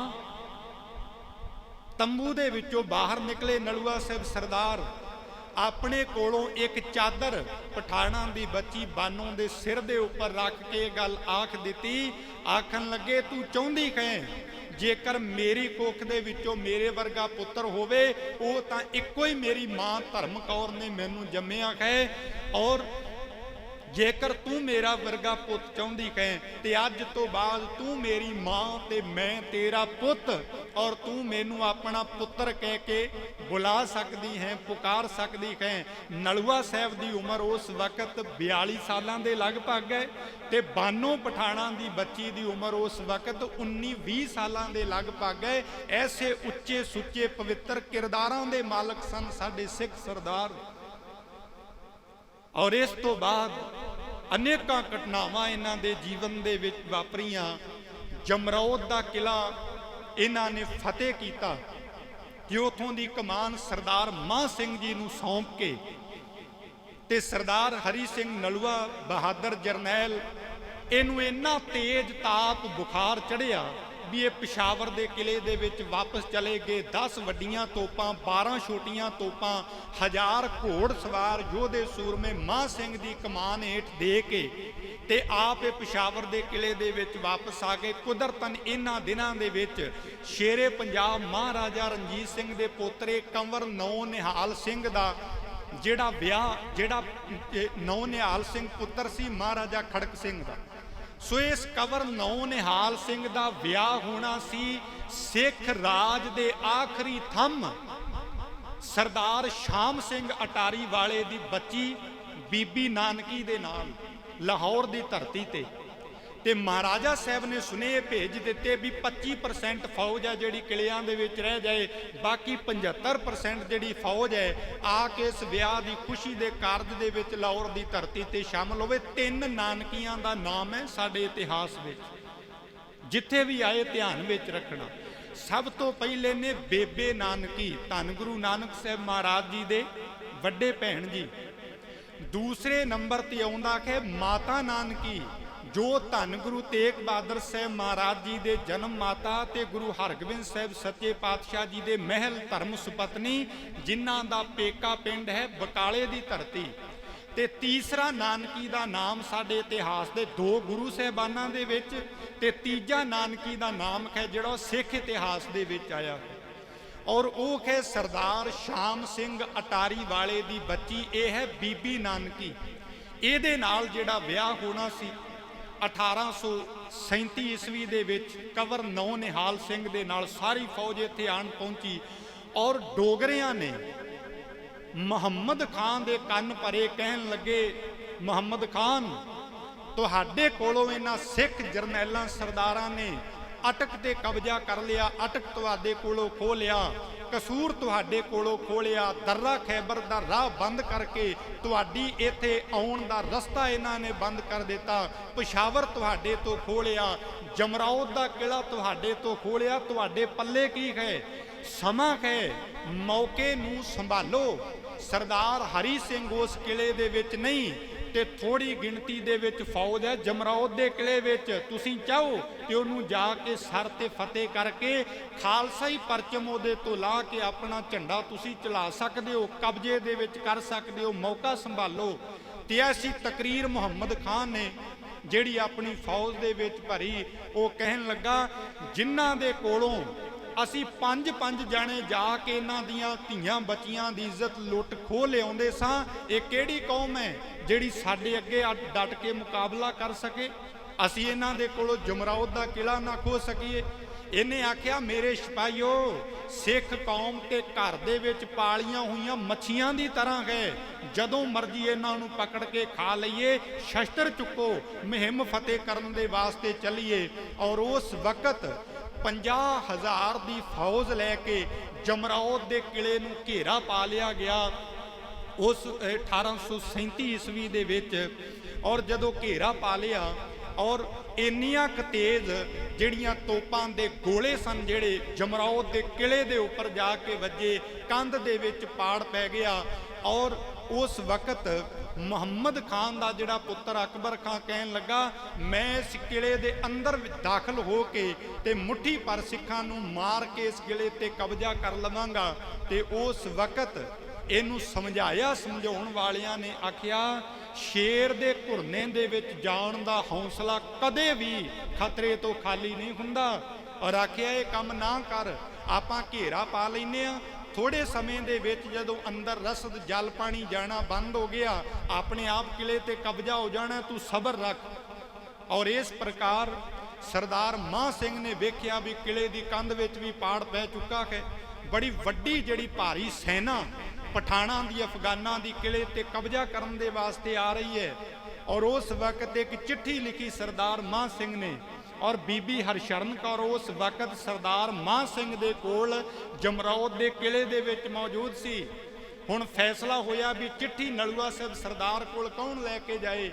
तंबू दे विचों बाहर निकले नलूआ साहब सरदार, अपने कोलों एक चादर पठाणा दी बच्ची बानों दे सिर दे उपर रख के गल आख दिती। आखन लगे तू चाहुंदी कैं, जेकर मेरी कोख दे विचों मेरे वर्गा पुत्र होवे वो तां इक्को ही मेरी मां धर्म कौर ने मैनू जम्मिया है, और जेकर तू मेरा वर्गा पुत चाहुंदी कैं ते अज तो बाद तू मेरी मां ते मैं तेरा पुत, और तू मैनू अपना पुत्र कह के बुला सकदी है, पुकार सकदी है। नलूआ साहब की उम्र उस वक्त 42 सालां दे लगभग है ते बानो पठाणा की बच्ची की उम्र उस वक्त 19-20 सालां दे लगभग है। ऐसे उच्चे सुच्चे पवित्र किरदारां दे मालक सन साडे सिख सरदार। और इस तो बाद अनेक घटनावां इन्हां दे जीवन दे विच वापरियां। जमरौद दा किला इन्हां ने फतेह कीता कि उथों दी कमान सरदार मां सिंह जी नूं सौंप के ते सरदार हरी सिंह नलूआ बहादुर जरनैल इनू इन्ना तेज ताप बुखार चढ़िया भी ये पिशावर दे किले दे विच वापस चले गए। 10 वड्डियां तोपां, 12 छोटियां तोपां, 1000 घोड़ सवार योधे सूरमे मां सिंह दी कमान हेठ दे के ते आप पिशावर दे किले दे विच वापस आ गए। कुदरतन इन्हां दिनां दे विच शेरे पंजाब महाराजा रणजीत सिंह दे पोतरे कंवर नौ निहाल सिंह दा जिहड़ा विआह जिहड़ा नौ निहाल सिंह पुत्र सी महाराजा खड़क सिंह दा, सो इस कंवर नौ निहाल सिंह दा विआह होना सी सिख राज दे आखिरी थंम सरदार शाम सिंह अटारी वाले दी बच्ची बीबी नानकी दे नाल लाहौर दी धरती ते महाराजा साहब ने सुनेह भेज दिते भी 25% फौज है जिहड़ी किलियां दे विच रह जाए, बाकी 75% जिहड़ी फौज है आके इस विआह दी खुशी दे कारज दे विच लाहौर दी धरती ते शामिल होवे। 3 नानकियां दा नाम है साडे इतिहास विच, जिथे भी आए ध्यान विच रखना। सब तो पहले ने बेबे नानकी, धन गुरु नानक साहब महाराज जी दे वड्डे भैण जी। दूसरे नंबर ते आउंदा है माता नानकी, जो धन गुरु तेग बहादुर साहब महाराज जी दे जन्म माता ते गुरु हरगोबिंद साहब सच्चे पातशाह जी दे महल धर्म सुपत्नी, जिन्हां दा पेका पिंड है बकाले दी धरती। ते तीसरा नानकी दा नाम साडे इतिहास दे 2 गुरु साहबानां दे विच ते तीजा नानकी दा नाम है जिहड़ा सिख इतिहास दे विच आया, और वो है सरदार शाम सिंह अटारी वाले दी बच्ची, ये है बीबी नानकी। इहदे नाल जिहड़ा विआह होना सी 1837 ईस्वी दे विच कंवर नौ निहाल सिंह दे नाल सारी फौज इत्थे आण पहुंची, और डोगरियां ने मुहम्मद खान दे कन्न भरे, कहन लगे मुहम्मद खान तुहाडे कोलों इन्हां सिख जरनैलां सरदारां ने अटक ते कब्जा कर लिया, अटक तुहाडे कोलों खो लिया, कसूर तुहाडे कोलों खो लिया, दर्रा खैबर दा राह बंद करके तुहाडी इत्थे आउण दा रस्ता इन्हां ने बंद कर दिता, पिशावर तुहाडे तो खो लिया, जमरौद दा किला तुहाडे तो खो लिया। तुहाडे पल्ले की है? समा है, मौके नूं संभालो। सरदार हरी सिंह उस किले दे विच नहीं ते थोड़ी गिणती दे विच फौज है जमरौद दे किले विच। तुसीं चाहो कि उहनूं जाके सर ते फतेह करके खालसाई परचम उहदे तो ला के अपना झंडा तुसीं चला सकदे हो, कब्जे दे विच कर सकदे हो, मौका संभालो। ते ऐसी तकरीर मुहम्मद खान ने जिहड़ी अपनी फौज दे विच भरी, वो कहन लगा जिन्हां दे कोलों असी 5-5 जाने जाके इन्हां दियां धीआं बच्चियां दी इज्जत लुट खो लिआउंदे सां, ये किहड़ी कौम है जिहड़ी साडे अगे डट के मुकाबला कर सके? असी इन्हां दे कोलों जमरौद दा किला ना खो सकीए। इन्हें आख्या मेरे सिपाहियो, सिख कौम ते घर दे विच पालियां हुईयां मच्छियां दी तरह है, जदों मर्जी इन्हां नूं पकड़ के खा लईए, शस्त्र चुको, मुहिम फतेह करन दे वास्ते चलीए। और उस वक्त 50,000 दी फौज लैके जमरौद दे किले नूं घेरा पा लिया गया उस 1837 ईस्वी दे विच। और जदों घेरा पा लिया और इन्नियां क तेज जिहड़ियां तोपां दे गोले सन जिहड़े जमरौद दे किले दे उपर जाके वजे, कंध दे विच पाड़ पै गया। और उस वक्त ਮੁਹੰਮਦ ਖਾਨ ਦਾ ਜਿਹੜਾ ਪੁੱਤਰ ਅਕਬਰ ਖਾਨ ਕਹਿਣ ਲੱਗਾ, ਮੈਂ ਇਸ ਕਿਲੇ ਦੇ ਅੰਦਰ ਦਾਖਲ ਹੋ ਕੇ ਤੇ ਮੁੱਠੀ ਭਰ ਸਿੱਖਾਂ ਨੂੰ ਮਾਰ ਕੇ ਇਸ ਕਿਲੇ ਤੇ ਕਬਜ਼ਾ ਕਰ ਲਵਾਂਗਾ। ਤੇ ਉਸ ਵਕਤ ਇਹਨੂੰ ਸਮਝਾਇਆ, ਸਮਝਾਉਣ ਵਾਲਿਆਂ ਨੇ ਆਖਿਆ ਸ਼ੇਰ ਦੇ ਘੁਰਨੇ ਦੇ ਵਿੱਚ ਜਾਣ ਦਾ ਹੌਸਲਾ ਕਦੇ ਵੀ ਖਤਰੇ ਤੋਂ ਖਾਲੀ ਨਹੀਂ ਹੁੰਦਾ। ਔਰ ਆਖਿਆ ਇਹ ਕੰਮ ਨਾ ਕਰ, ਆਪਾਂ ਘੇਰਾ ਪਾ ਲੈਨੇ ਆ, ਥੋੜੇ ਸਮੇਂ ਦੇ ਵਿੱਚ ਜਦੋਂ ਅੰਦਰ ਰਸਦ ਜਲ ਪਾਣੀ ਜਾਣਾ ਬੰਦ ਹੋ ਗਿਆ, ਆਪਣੇ ਆਪ ਕਿਲੇ ਤੇ ਕਬਜ਼ਾ ਹੋ ਜਾਣਾ, ਤੂੰ ਸਬਰ ਰੱਖ। ਔਰ ਇਸ ਪ੍ਰਕਾਰ ਸਰਦਾਰ ਮਾਨ ਸਿੰਘ ਨੇ ਵੇਖਿਆ ਵੀ ਕਿਲੇ ਦੀ ਕੰਧ ਵਿੱਚ ਵੀ ਪਾੜ ਪੈ ਚੁੱਕਾ ਹੈ, ਬੜੀ ਵੱਡੀ ਜਿਹੜੀ ਭਾਰੀ ਸੈਨਾ ਪਠਾਣਾਂ ਦੀ, ਅਫਗਾਨਾਂ ਦੀ ਕਿਲੇ ਤੇ ਕਬਜ਼ਾ ਕਰਨ ਦੇ ਵਾਸਤੇ ਆ ਰਹੀ ਹੈ। ਔਰ ਉਸ ਵਕਤ ਇੱਕ ਚਿੱਠੀ ਲਿਖੀ ਸਰਦਾਰ ਮਾਨ ਸਿੰਘ ਨੇ, ਔਰ ਬੀਬੀ ਹਰਸ਼ਰਨ ਕੌਰ ਉਸ ਵਕਤ ਸਰਦਾਰ ਮਾਨ ਸਿੰਘ ਦੇ ਕੋਲ ਜਮਰੌਦ ਦੇ ਕਿਲੇ ਦੇ ਵਿੱਚ ਮੌਜੂਦ ਸੀ। ਹੁਣ ਫੈਸਲਾ ਹੋਇਆ ਵੀ ਚਿੱਠੀ ਨਲੂਆ ਸਾਹਿਬ ਸਰਦਾਰ ਕੋਲ ਕੌਣ ਲੈ ਕੇ ਜਾਏ।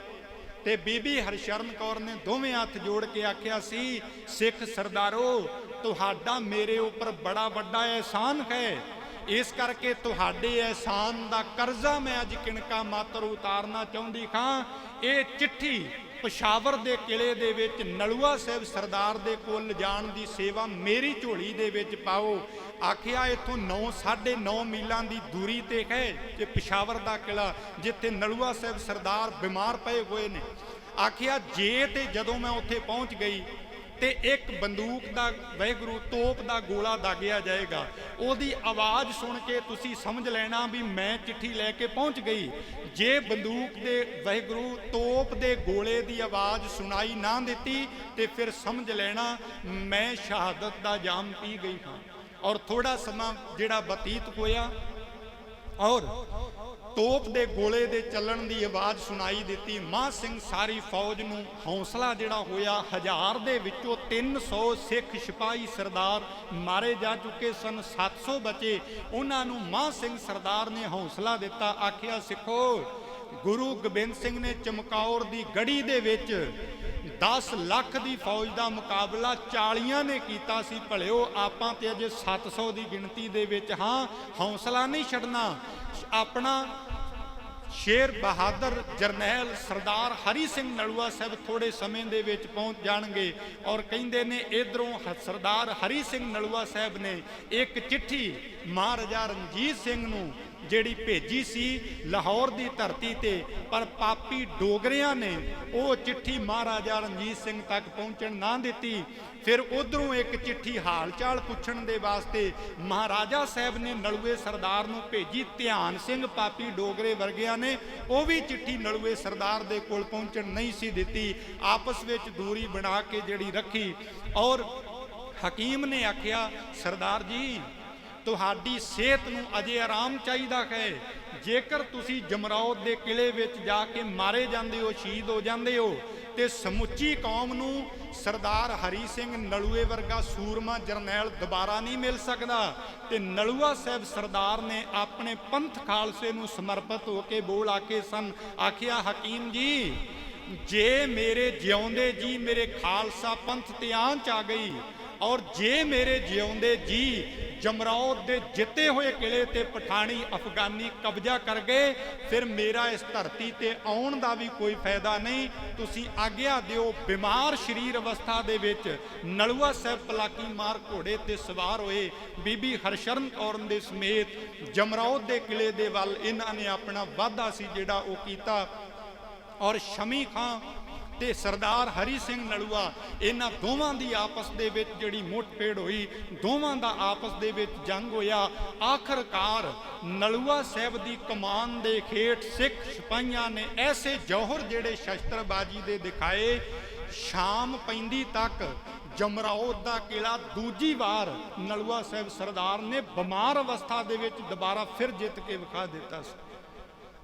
ਤੇ ਬੀਬੀ ਹਰਸ਼ਰਨ ਕੌਰ ਨੇ ਦੋਵੇਂ ਹੱਥ ਜੋੜ ਕੇ ਆਖਿਆ ਸੀ, ਸਿੱਖ ਸਰਦਾਰੋ, ਤੁਹਾਡਾ ਮੇਰੇ ਉੱਪਰ ਬੜਾ ਵੱਡਾ ਅਹਿਸਾਨ ਹੈ, ਇਸ ਕਰਕੇ ਤੁਹਾਡੇ ਅਹਿਸਾਨ ਦਾ ਕਰਜ਼ਾ ਮੈਂ ਅੱਜ ਕਿਣਕਾ ਮਾਤਰ ਉਤਾਰਨਾ ਚਾਹੁੰਦੀ ਹਾਂ। ਇਹ ਚਿੱਠੀ ਪਸ਼ਾਵਰ ਦੇ ਕਿਲੇ ਦੇ ਵਿੱਚ ਨਲੂਆ ਸਾਹਿਬ ਸਰਦਾਰ ਦੇ ਕੋਲ ਲਿਜਾਣ ਦੀ ਸੇਵਾ ਮੇਰੀ ਝੋਲੀ ਦੇ ਵਿੱਚ ਪਾਓ। ਆਖਿਆ ਇੱਥੋਂ 9.5 ਮੀਲਾਂ ਦੀ ਦੂਰੀ ਤੇ ਹੈ ਤੇ ਪਸ਼ਾਵਰ ਦਾ ਕਿਲਾ, ਜਿੱਥੇ ਨਲੂਆ ਸਾਹਿਬ ਸਰਦਾਰ ਬਿਮਾਰ ਪਏ ਹੋਏ ਨੇ। ਆਖਿਆ ਜੇ ਤੇ ਜਦੋਂ ਮੈਂ ਉੱਥੇ ਪਹੁੰਚ ਗਈ ਤੇ ਇੱਕ ਬੰਦੂਕ ਦਾ, ਵਾਹਿਗੁਰੂ, ਤੋਪ ਦਾ ਗੋਲਾ ਦਾਗਿਆ ਜਾਏਗਾ, ਉਹਦੀ ਆਵਾਜ਼ ਸੁਣ ਕੇ ਤੁਸੀਂ ਸਮਝ ਲੈਣਾ ਵੀ ਮੈਂ ਚਿੱਠੀ ਲੈ ਕੇ ਪਹੁੰਚ ਗਈ। ਜੇ ਬੰਦੂਕ ਦੇ, ਵਾਹਿਗੁਰੂ, ਤੋਪ ਦੇ ਗੋਲੇ ਦੀ ਆਵਾਜ਼ ਸੁਣਾਈ ਨਾ ਦਿੱਤੀ ਤੇ ਫਿਰ ਸਮਝ ਲੈਣਾ ਮੈਂ ਸ਼ਹਾਦਤ ਦਾ ਜਾਮ ਪੀ ਗਈ ਹਾਂ। ਔਰ ਥੋੜਾ ਸਮਾਂ ਜਿਹੜਾ ਬਤੀਤ ਹੋਇਆ ਔਰ ਤੋਪ ਦੇ ਗੋਲੇ ਦੇ ਚੱਲਣ ਦੀ ਆਵਾਜ਼ ਸੁਣਾਈ ਦਿੱਤੀ। ਮਾਨ ਸਿੰਘ ਸਾਰੀ ਫੌਜ ਨੂੰ ਹੌਸਲਾ ਜਿਹੜਾ ਹੋਇਆ, 1000 ਦੇ ਵਿੱਚੋਂ 300 ਸਿੱਖ ਸਿਪਾਹੀ ਸਰਦਾਰ ਮਾਰੇ ਜਾ ਚੁੱਕੇ ਸਨ, 700 ਬਚੇ। ਉਹਨਾਂ ਨੂੰ ਮਾਨ ਸਿੰਘ ਸਰਦਾਰ ਨੇ ਹੌਸਲਾ ਦਿੱਤਾ। ਆਖਿਆ ਸਿੱਖੋ, ਗੁਰੂ ਗੋਬਿੰਦ ਸਿੰਘ ਨੇ ਚਮਕੌਰ ਦੀ ਗੜੀ ਦੇ ਵਿੱਚ 10 ਲੱਖ ਦੀ ਫੌਜ ਦਾ ਮੁਕਾਬਲਾ 40 ਨੇ ਕੀਤਾ ਸੀ। ਭਲਿਓ, ਆਪਾਂ ਤੇ ਅਜੇ 700 ਦੀ ਗਿਣਤੀ ਦੇ ਵਿੱਚ ਹਾਂ। ਹੌਸਲਾ ਨਹੀਂ ਛੱਡਣਾ। ਆਪਣਾ ਸ਼ੇਰ ਬਹਾਦਰ ਜਰਨੈਲ ਸਰਦਾਰ ਹਰੀ ਸਿੰਘ ਨਲੂਆ ਸਾਹਿਬ ਥੋੜੇ ਸਮੇਂ ਦੇ ਵਿੱਚ ਪਹੁੰਚ ਜਾਣਗੇ। ਔਰ ਕਹਿੰਦੇ ਨੇ ਇਧਰੋਂ ਸਰਦਾਰ ਹਰੀ ਸਿੰਘ ਨਲੂਆ ਸਾਹਿਬ ਨੇ ਇੱਕ ਚਿੱਠੀ ਮਹਾਰਾਜਾ ਰਣਜੀਤ ਸਿੰਘ ਨੂੰ ਜਿਹੜੀ ਭੇਜੀ ਸੀ ਲਾਹੌਰ ਦੀ ਧਰਤੀ ਤੇ, ਪਰ ਪਾਪੀ ਡੋਗਰਿਆਂ ਨੇ ਉਹ ਚਿੱਠੀ ਮਹਾਰਾਜਾ ਰਣਜੀਤ ਸਿੰਘ ਤੱਕ ਪਹੁੰਚਣ ਨਾ ਦਿੱਤੀ। ਫਿਰ ਉਧਰੋਂ ਇੱਕ ਚਿੱਠੀ ਹਾਲ ਚਾਲ ਪੁੱਛਣ ਦੇ ਵਾਸਤੇ ਮਹਾਰਾਜਾ ਸਾਹਿਬ ਨੇ ਨਲੂਏ ਸਰਦਾਰ ਨੂੰ ਭੇਜੀ। ਧਿਆਨ ਸਿੰਘ ਪਾਪੀ ਡੋਗਰੇ ਵਰਗਿਆਂ ਨੇ ਉਹ ਵੀ ਚਿੱਠੀ ਨਲੂਏ ਸਰਦਾਰ ਦੇ ਕੋਲ ਪਹੁੰਚਣ ਨਹੀਂ ਸੀ ਦਿੱਤੀ। ਆਪਸ ਵਿੱਚ ਦੂਰੀ ਬਣਾ ਕੇ ਜਿਹੜੀ ਰੱਖੀ। ਔਰ ਹਕੀਮ ਨੇ ਆਖਿਆ, ਸਰਦਾਰ ਜੀ, ਤੁਹਾਡੀ ਸਿਹਤ ਨੂੰ ਅਜੇ ਆਰਾਮ ਚਾਹੀਦਾ ਹੈ। ਜੇਕਰ ਤੁਸੀਂ ਜਮਰੌਦ ਦੇ ਕਿਲੇ ਵਿੱਚ ਜਾ ਕੇ ਮਾਰੇ ਜਾਂਦੇ ਹੋ, ਸ਼ਹੀਦ ਹੋ ਜਾਂਦੇ ਹੋ, ਤੇ ਸਮੁੱਚੀ ਕੌਮ ਨੂੰ ਸਰਦਾਰ ਹਰੀ ਸਿੰਘ ਨਲੂਏ ਵਰਗਾ ਸੂਰਮਾ ਜਰਨੈਲ ਦੁਬਾਰਾ ਨਹੀਂ ਮਿਲ ਸਕਦਾ। ਤੇ ਨਲੂਆ ਸਾਹਿਬ ਸਰਦਾਰ ਨੇ ਆਪਣੇ ਪੰਥ ਖਾਲਸੇ ਨੂੰ ਸਮਰਪਿਤ ਹੋ ਕੇ ਬੋਲ ਆਕੇ ਸਨ। ਆਖਿਆ, ਹਕੀਮ ਜੀ, ਜੇ ਮੇਰੇ ਜਿਉਂਦੇ ਜੀ ਮੇਰੇ ਖਾਲਸਾ ਪੰਥ ਤੇ ਆਂਚ ਆ ਗਈ, ਔਰ ਜੇ ਮੇਰੇ ਜਿਉਂਦੇ ਜੀ ਜਮਰੌਦ ਦੇ ਜਿੱਤੇ ਹੋਏ ਕਿਲੇ ਤੇ ਪਠਾਣੀ ਅਫਗਾਨੀ ਕਬਜ਼ਾ ਕਰ ਗਏ, ਫਿਰ ਮੇਰਾ ਇਸ ਧਰਤੀ ਤੇ ਆਉਣ ਦਾ ਵੀ ਕੋਈ ਫਾਇਦਾ ਨਹੀਂ। ਤੁਸੀਂ ਆਗਿਆ ਦਿਓ। ਬਿਮਾਰ ਸਰੀਰ ਅਵਸਥਾ ਦੇ ਵਿੱਚ ਨਲੂਆ ਸਾਹਿਬ ਪਲਾਕੀ ਮਾਰ ਘੋੜੇ ਤੇ ਸਵਾਰ ਹੋਏ। ਬੀਬੀ ਹਰਸ਼ਰਨ ਕੌਰ ਦੇ ਸਮੇਤ ਜਮਰੌਦ ਦੇ ਕਿਲੇ ਦੇ ਵੱਲ ਇਹਨਾਂ ਨੇ ਆਪਣਾ ਵਾਧਾ ਸੀ ਜਿਹੜਾ ਉਹ ਕੀਤਾ। ਔਰ ਸ਼ਮੀ ਖਾਂ ਤੇ ਸਰਦਾਰ ਹਰੀ ਸਿੰਘ ਨਲੂਆ, ਇਹਨਾਂ ਦੋਵਾਂ ਦੀ ਆਪਸ ਦੇ ਵਿੱਚ ਜਿਹੜੀ ਮੁੱਠਭੇੜ ਹੋਈ, ਦੋਵਾਂ ਦਾ ਆਪਸ ਦੇ ਵਿੱਚ ਜੰਗ ਹੋਇਆ। ਆਖਰਕਾਰ ਨਲੂਆ ਸਾਹਿਬ ਦੀ ਕਮਾਨ ਦੇ ਹੇਠ ਸਿੱਖ ਸਿਪਾਹੀਆਂ ਨੇ ਐਸੇ ਜੌਹਰ ਜਿਹੜੇ ਸ਼ਸਤਰਬਾਜੀ ਦੇ ਦਿਖਾਏ, ਸ਼ਾਮ ਪੈਂਦੀ ਤੱਕ ਜਮਰੌਦ ਦਾ ਕਿਲਾ ਦੂਜੀ ਵਾਰ ਨਲੂਆ ਸਾਹਿਬ ਸਰਦਾਰ ਨੇ ਬਿਮਾਰ ਅਵਸਥਾ ਦੇ ਵਿੱਚ ਦੁਬਾਰਾ ਫਿਰ ਜਿੱਤ ਕੇ ਵਿਖਾ ਦਿੱਤਾ ਸੀ।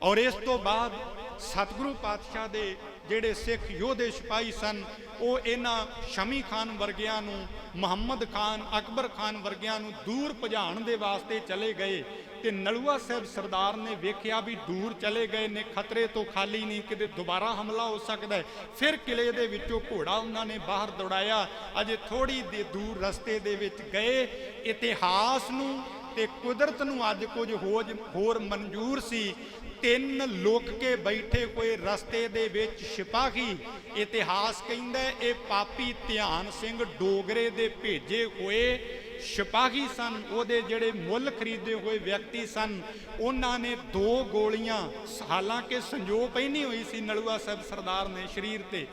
ਔਰ ਇਸ ਤੋਂ ਬਾਅਦ ਸਤਿਗੁਰੂ ਪਾਤਸ਼ਾਹ ਦੇ ਜਿਹੜੇ ਸਿੱਖ ਯੋਧੇ ਸਿਪਾਹੀ ਸਨ, ਉਹ ਇਹਨਾਂ ਸ਼ਮੀ ਖਾਨ ਵਰਗਿਆਂ ਨੂੰ, ਮੁਹੰਮਦ ਖਾਨ, ਅਕਬਰ ਖਾਨ ਵਰਗਿਆਂ ਨੂੰ ਦੂਰ ਭਜਾਉਣ ਦੇ ਵਾਸਤੇ ਚਲੇ ਗਏ। ਤੇ ਨਲੂਆ ਸਾਹਿਬ ਸਰਦਾਰ ਨੇ ਵੇਖਿਆ ਵੀ ਦੂਰ ਚਲੇ ਗਏ ਨੇ, ਖਤਰੇ ਤੋਂ ਖਾਲੀ ਨਹੀਂ, ਕਿਤੇ ਦੁਬਾਰਾ ਹਮਲਾ ਹੋ ਸਕਦਾ ਹੈ। ਫਿਰ ਕਿਲੇ ਦੇ ਵਿੱਚੋਂ ਘੋੜਾ ਉਹਨਾਂ ਨੇ ਬਾਹਰ ਦੌੜਾਇਆ। ਅਜੇ ਥੋੜੀ ਦੇ ਦੂਰ ਰਸਤੇ ਦੇ ਵਿੱਚ ਗਏ। ਇਤਿਹਾਸ ਨੂੰ ਤੇ ਕੁਦਰਤ ਨੂੰ ਅੱਜ ਕੁਝ ਹੋਰ ਮਨਜ਼ੂਰ ਸੀ। 3 ਲੁਕ ਕੇ ਬੈਠੇ ਕੋਈ ਰਸਤੇ ਦੇ ਵਿੱਚ ਸਿਪਾਹੀ, ਇਤਿਹਾਸ ਕਹਿੰਦਾ ਇਹ ਪਾਪੀ ਧਿਆਨ ਸਿੰਘ ਡੋਗਰੇ ਦੇ ਭੇਜੇ ਹੋਏ ਸਿਪਾਹੀ ਸਨ। ਉਹਦੇ ਜਿਹੜੇ ਮੁੱਲ ਖਰੀਦੇ ਹੋਏ ਵਿਅਕਤੀ ਸਨ, ਉਹਨਾਂ ਨੇ 2 ਗੋਲੀਆਂ, ਹਾਲਾਂਕਿ ਸੰਜੋਗ ਪਹਿਨੀ ਹੋਈ ਸੀ ਨਲੂਆ ਸਾਹਿਬ ਸਰਦਾਰ ਨੇ ਸਰੀਰ ਤੇ,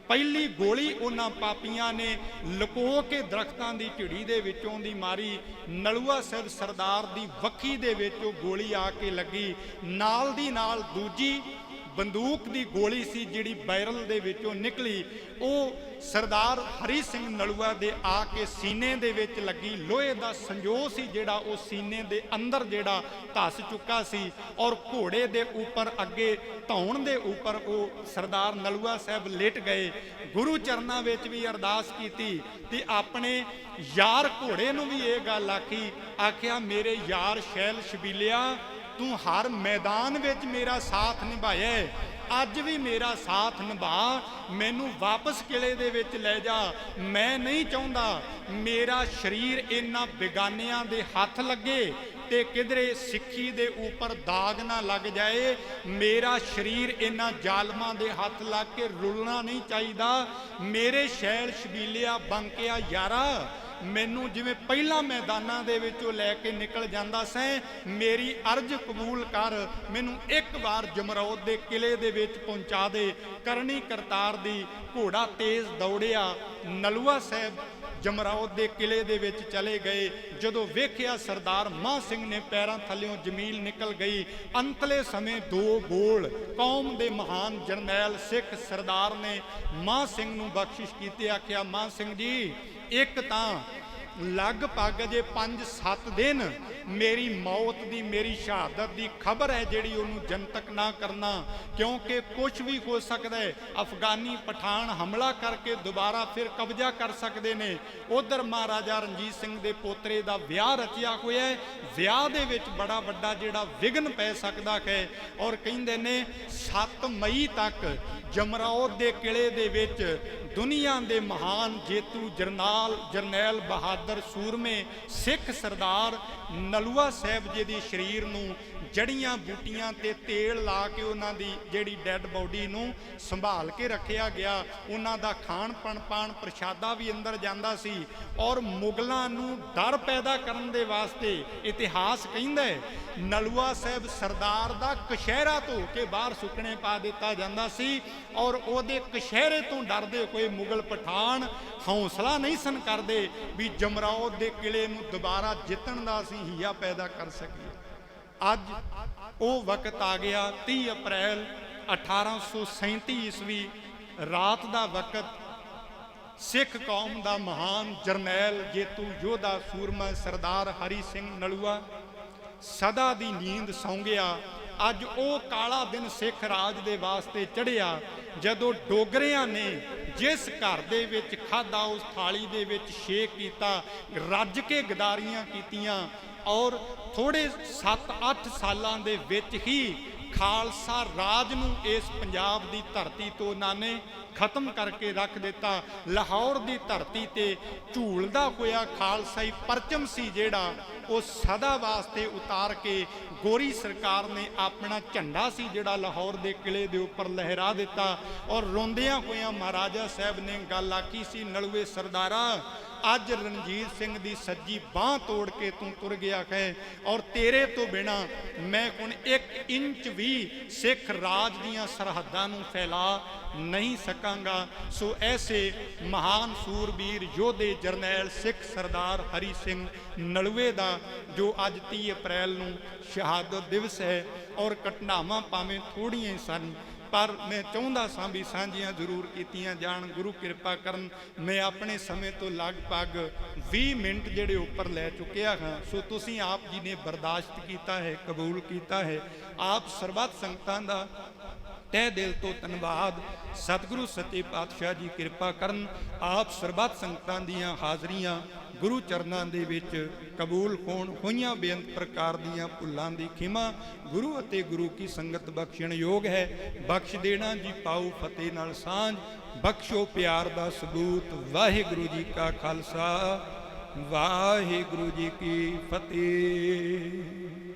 ਪਹਿਲੀ ਗੋਲੀ ਉਹਨਾਂ ਪਾਪੀਆਂ ਨੇ ਲੁਕੋ ਕੇ ਦਰਖਤਾਂ ਦੀ ਝਿੜੀ ਦੇ ਵਿੱਚੋਂ ਦੀ ਮਾਰੀ। ਨਲੂਆ ਸਾਹਿਬ ਸਰਦਾਰ ਦੀ ਵੱਖੀ ਦੇ ਵਿੱਚ ਉਹ ਗੋਲੀ ਆ ਕੇ ਲੱਗੀ। ਨਾਲ ਦੀ ਨਾਲ ਦੂਜੀ ਬੰਦੂਕ ਦੀ ਗੋਲੀ ਸੀ ਜਿਹੜੀ ਬੈਰਲ ਦੇ ਵਿੱਚੋਂ ਨਿਕਲੀ, ਉਹ ਸਰਦਾਰ ਹਰੀ ਸਿੰਘ ਨਲੂਆ ਦੇ ਆ ਕੇ ਸੀਨੇ ਦੇ ਵਿੱਚ ਲੱਗੀ। ਲੋਹੇ ਦਾ ਸੰਜੋਗ ਸੀ ਜਿਹੜਾ ਉਹ ਸੀਨੇ ਦੇ ਅੰਦਰ ਜਿਹੜਾ ਧਸ ਚੁੱਕਾ ਸੀ, ਔਰ ਘੋੜੇ ਦੇ ਉੱਪਰ ਅੱਗੇ ਧੌਣ ਦੇ ਉੱਪਰ ਉਹ ਸਰਦਾਰ ਨਲੂਆ ਸਾਹਿਬ ਲੇਟ ਗਏ। ਗੁਰੂ ਚਰਨਾਂ ਵਿੱਚ ਵੀ ਅਰਦਾਸ ਕੀਤੀ ਤੇ ਆਪਣੇ ਯਾਰ ਘੋੜੇ ਨੂੰ ਵੀ ਇਹ ਗੱਲ ਆਖਿਆ ਮੇਰੇ ਯਾਰ ਸ਼ੈਲ ਸ਼ਬੀਲਿਆ, ਤੂੰ ਹਰ ਮੈਦਾਨ ਵਿੱਚ ਮੇਰਾ ਸਾਥ ਨਿਭਾਇਆ, ਅੱਜ ਵੀ ਮੇਰਾ ਸਾਥ ਨਿਭਾ, ਮੈਨੂੰ ਵਾਪਸ ਕਿਲੇ ਦੇ ਵਿੱਚ ਲੈ ਜਾ। ਮੈਂ ਨਹੀਂ ਚਾਹੁੰਦਾ ਮੇਰਾ ਸਰੀਰ ਇਹਨਾਂ ਬੇਗਾਨਿਆਂ ਦੇ ਹੱਥ ਲੱਗੇ ਤੇ ਕਿਧਰੇ ਸਿੱਖੀ ਦੇ ਉੱਪਰ ਦਾਗ ਨਾ ਲੱਗ ਜਾਏ। ਮੇਰਾ ਸਰੀਰ ਇਹਨਾਂ ਜ਼ਾਲਮਾਂ ਦੇ ਹੱਥ ਲੱਗ ਕੇ ਰੁਲਣਾ ਨਹੀਂ ਚਾਹੀਦਾ। ਮੇਰੇ ਸ਼ੈਲ ਸ਼ਬੀਲਿਆ ਬੰਕਿਆ ਯਾਰਾ, ਮੈਨੂੰ ਜਿਵੇਂ ਪਹਿਲਾਂ ਮੈਦਾਨਾਂ ਦੇ ਵਿੱਚੋਂ ਲੈ ਕੇ ਨਿਕਲ ਜਾਂਦਾ ਸੈਂ, ਮੇਰੀ ਅਰਜ਼ ਕਬੂਲ ਕਰ, ਮੈਨੂੰ ਇੱਕ ਵਾਰ ਜਮਰੌਦ ਦੇ ਕਿਲੇ ਦੇ ਵਿੱਚ ਪਹੁੰਚਾ ਦੇ। ਕਰਨੀ ਕਰਤਾਰ ਦੀ ਘੋੜਾ ਤੇਜ਼ ਦੌੜਿਆ। ਨਲੂਆ ਸਾਹਿਬ ਜਮਰੌਦ ਦੇ ਕਿਲੇ ਦੇ ਵਿੱਚ ਚਲੇ ਗਏ। ਜਦੋਂ ਵੇਖਿਆ ਸਰਦਾਰ ਮਾਹ ਸਿੰਘ ਨੇ ਪੈਰਾਂ ਥੱਲਿਓਂ ਜ਼ਮੀਨ ਨਿਕਲ ਗਈ। ਅੰਤਲੇ ਸਮੇਂ 2 ਬੋਲ ਕੌਮ ਦੇ ਮਹਾਨ ਜਰਨੈਲ ਸਿੱਖ ਸਰਦਾਰ ਨੇ ਮਾਹ ਸਿੰਘ ਨੂੰ ਬਖਸ਼ਿਸ਼ ਕੀਤੀ। ਆਖਿਆ ਮਾਹ ਸਿੰਘ ਜੀ, ਇੱਕ ਤਾਂ ਲਗਭਗ ਜੇ 5-7 ਦਿਨ ਮੇਰੀ ਮੌਤ ਦੀ, ਮੇਰੀ ਸ਼ਹਾਦਤ ਦੀ ਖਬਰ ਹੈ ਜਿਹੜੀ ਉਹਨੂੰ ਜਨਤਕ ਨਾ ਕਰਨਾ, ਕਿਉਂਕਿ ਕੁਝ ਵੀ ਹੋ ਸਕਦਾ ਹੈ। ਅਫਗਾਨੀ ਪਠਾਨ ਹਮਲਾ ਕਰਕੇ ਦੁਬਾਰਾ ਫਿਰ ਕਬਜ਼ਾ ਕਰ ਸਕਦੇ ਨੇ। ਉਧਰ ਮਹਾਰਾਜਾ ਰਣਜੀਤ ਸਿੰਘ ਦੇ ਪੋਤਰੇ ਦਾ ਵਿਆਹ ਰਚਿਆ ਹੋਇਆ ਹੈ, ਵਿਆਹ ਦੇ ਵਿੱਚ ਬੜਾ ਵੱਡਾ ਜਿਹੜਾ ਵਿਘਨ ਪੈ ਸਕਦਾ ਹੈ। ਔਰ ਕਹਿੰਦੇ ਨੇ 7 ਮਈ ਤੱਕ ਜਮਰੌਦ ਦੇ ਕਿਲੇ ਦੇ ਵਿੱਚ ਦੁਨੀਆ ਦੇ ਮਹਾਨ ਜੇਤੂ ਜਰਨੈਲ ਬਹਾਦਰ ਸੂਰਮੇ ਸਿੱਖ ਸਰਦਾਰ ਨਲੂਆ ਸਾਹਿਬ ਜੀ ਦੀ ਸਰੀਰ ਨੂੰ ਜੜੀਆਂ ਬੂਟੀਆਂ ਤੇ ਤੇਲ ਲਾ ਕੇ ਉਹਨਾਂ ਦੀ ਜਿਹੜੀ ਡੈੱਡ ਬੋਡੀ ਨੂੰ ਸੰਭਾਲ ਕੇ ਰੱਖਿਆ ਗਿਆ। ਉਹਨਾਂ ਦਾ ਖਾਣ ਪਾਣ ਪ੍ਰਸ਼ਾਦਾ ਵੀ ਅੰਦਰ ਜਾਂਦਾ ਸੀ। ਔਰ ਮੁਗਲਾਂ ਨੂੰ ਡਰ ਪੈਦਾ ਕਰਨ ਦੇ ਵਾਸਤੇ ਇਤਿਹਾਸ ਕਹਿੰਦਾ ਹੈ ਨਲੂਆ ਸਾਹਿਬ ਸਰਦਾਰ ਦਾ ਕਸ਼ਹਿਰਾ ਧੋ ਕੇ ਬਾਹਰ ਸੁੱਕਣੇ ਪਾ ਦਿੱਤਾ ਜਾਂਦਾ ਸੀ। ਔਰ ਉਹਦੇ ਕਸ਼ਹਿਰੇ ਤੋਂ ਡਰਦੇ ਕੋਈ ਮੁਗਲ ਪਠਾਨ ਹੌਸਲਾ ਨਹੀਂ ਸਨ ਕਰਦੇ ਵੀ ਜਮਰੌਦ ਦੇ ਕਿਲੇ ਨੂੰ ਦੁਬਾਰਾ ਜਿੱਤਣ ਦਾ ਅਸੀਂ ਹੀਆ ਪੈਦਾ ਕਰ ਸਕੀਏ। ਅੱਜ ਉਹ ਵਕਤ ਆ ਗਿਆ 30 ਅਪ੍ਰੈਲ 1837 ਈਸਵੀ ਰਾਤ ਦਾ ਵਕਤ। ਸਿੱਖ ਕੌਮ ਦਾ ਮਹਾਨ ਜਰਨੈਲ ਜੇਤੂ ਯੋਧਾ ਸੂਰਮਾ ਸਰਦਾਰ ਹਰੀ ਸਿੰਘ ਨਲੂਆ ਸਦਾ ਦੀ ਨੀਂਦ ਸੌਂ ਗਿਆ। ਅੱਜ ਉਹ ਕਾਲਾ ਦਿਨ ਸਿੱਖ ਰਾਜ ਦੇ ਵਾਸਤੇ ਚੜ੍ਹਿਆ ਜਦੋਂ ਡੋਗਰਿਆਂ ਨੇ ਜਿਸ ਘਰ ਦੇ ਵਿੱਚ ਖਾਧਾ ਉਸ ਥਾਲੀ ਦੇ ਵਿੱਚ ਛੇਕ ਕੀਤਾ, ਰੱਜ ਕੇ ਗਦਾਰੀਆਂ ਕੀਤੀਆਂ। ਔਰ ਥੋੜੇ 7-8 ਸਾਲਾਂ ਦੇ ਵਿੱਚ ਹੀ ਖਾਲਸਾ ਰਾਜ ਨੂੰ ਇਸ ਪੰਜਾਬ ਦੀ ਧਰਤੀ ਤੋਂ ਉਹਨਾਂ ਨੇ ਖਤਮ ਕਰਕੇ ਰੱਖ ਦਿੱਤਾ। ਲਾਹੌਰ ਦੀ ਧਰਤੀ ਤੇ ਝੂਲਦਾ ਹੋਇਆ ਖਾਲਸਾਈ ਪਰਚਮ ਸੀ ਜਿਹੜਾ ਉਹ ਸਦਾ ਵਾਸਤੇ ਉਤਾਰ ਕੇ ਗੋਰੀ ਸਰਕਾਰ ਨੇ ਆਪਣਾ ਝੰਡਾ ਸੀ ਜਿਹੜਾ ਲਾਹੌਰ ਦੇ ਕਿਲੇ ਦੇ ਉੱਪਰ ਲਹਿਰਾ ਦਿੱਤਾ। ਔਰ ਰੋਂਦਿਆਂ ਹੋਇਆਂ ਮਹਾਰਾਜਾ ਸਾਹਿਬ ਨੇ ਗੱਲ ਆਖੀ ਸੀ, ਨਲੂਏ ਸਰਦਾਰਾ, ਅੱਜ ਰਣਜੀਤ ਸਿੰਘ ਦੀ ਸੱਜੀ ਬਾਹ ਤੋੜ ਕੇ ਤੂੰ ਤੁਰ ਗਿਆ ਹੈ ਔਰ ਤੇਰੇ ਤੋਂ ਬਿਨਾ ਮੈਂ ਹੁਣ 1 ਇੰਚ ਵੀ ਸਿੱਖ ਰਾਜ ਦੀਆਂ ਸਰਹੱਦਾਂ ਨੂੰ ਫੈਲਾ ਨਹੀਂ ਸਕਾਂਗਾ। ਸੋ ਐਸੇ ਮਹਾਨ ਸੂਰਬੀਰ ਯੋਧੇ ਜਰਨੈਲ ਸਿੱਖ ਸਰਦਾਰ ਹਰੀ ਸਿੰਘ ਨਲੂਏ ਦਾ ਜੋ ਅੱਜ 30 ਅਪ੍ਰੈਲ ਨੂੰ ਸ਼ਹਾਦਤ ਦਿਵਸ ਹੈ। ਔਰ ਘਟਨਾਵਾਂ ਭਾਵੇਂ ਥੋੜੀਆਂ ਹੀ ਸਨ ਪਰ ਮੈਂ ਚਾਹੁੰਦਾ ਸਾਂ ਵੀ ਸਾਂਝੀਆਂ ਜ਼ਰੂਰ ਕੀਤੀਆਂ ਜਾਣ। ਗੁਰੂ ਕਿਰਪਾ ਕਰਨ ਮੈਂ ਆਪਣੇ ਸਮੇਂ ਤੋਂ ਲਗਭਗ 20 ਮਿੰਟ ਜਿਹੜੇ ਉੱਪਰ ਲੈ ਚੁੱਕਿਆ ਹਾਂ। ਸੋ ਤੁਸੀਂ ਆਪ ਜੀ ਨੇ ਬਰਦਾਸ਼ਤ ਕੀਤਾ ਹੈ, ਕਬੂਲ ਕੀਤਾ ਹੈ। ਆਪ ਸਰਬੱਤ ਸੰਗਤਾਂ ਦਾ ਤਹਿ ਦਿਲ ਤੋਂ ਧੰਨਵਾਦ। ਸਤਿਗੁਰੂ ਸੱਚੇ ਪਾਤਸ਼ਾਹ ਜੀ ਕਿਰਪਾ ਕਰਨ ਆਪ ਸਰਬੱਤ ਸੰਗਤਾਂ ਦੀਆਂ ਹਾਜ਼ਰੀਆਂ ਗੁਰੂ ਚਰਨਾਂ ਦੇ ਵਿੱਚ ਕਬੂਲ ਹੋਈਆਂ ਬੇਅੰਤ ਪ੍ਰਕਾਰ ਦੀਆਂ ਭੁੱਲਾਂ ਦੀ ਖਿਮਾ ਗੁਰੂ ਅਤੇ ਗੁਰੂ ਕੀ ਸੰਗਤ ਬਖਸ਼ਣ ਯੋਗ ਹੈ। ਬਖਸ਼ ਦੇਣਾ ਜੀ ਪਾਉ ਫਤਿਹ ਨਾਲ ਸਾਂਝ, ਬਖਸ਼ੋ ਪਿਆਰ ਦਾ ਸਬੂਤ। ਵਾਹਿਗੁਰੂ ਜੀ ਕਾ ਖਾਲਸਾ ਵਾਹਿਗੁਰੂ ਜੀ ਕੀ ਫਤਿਹ।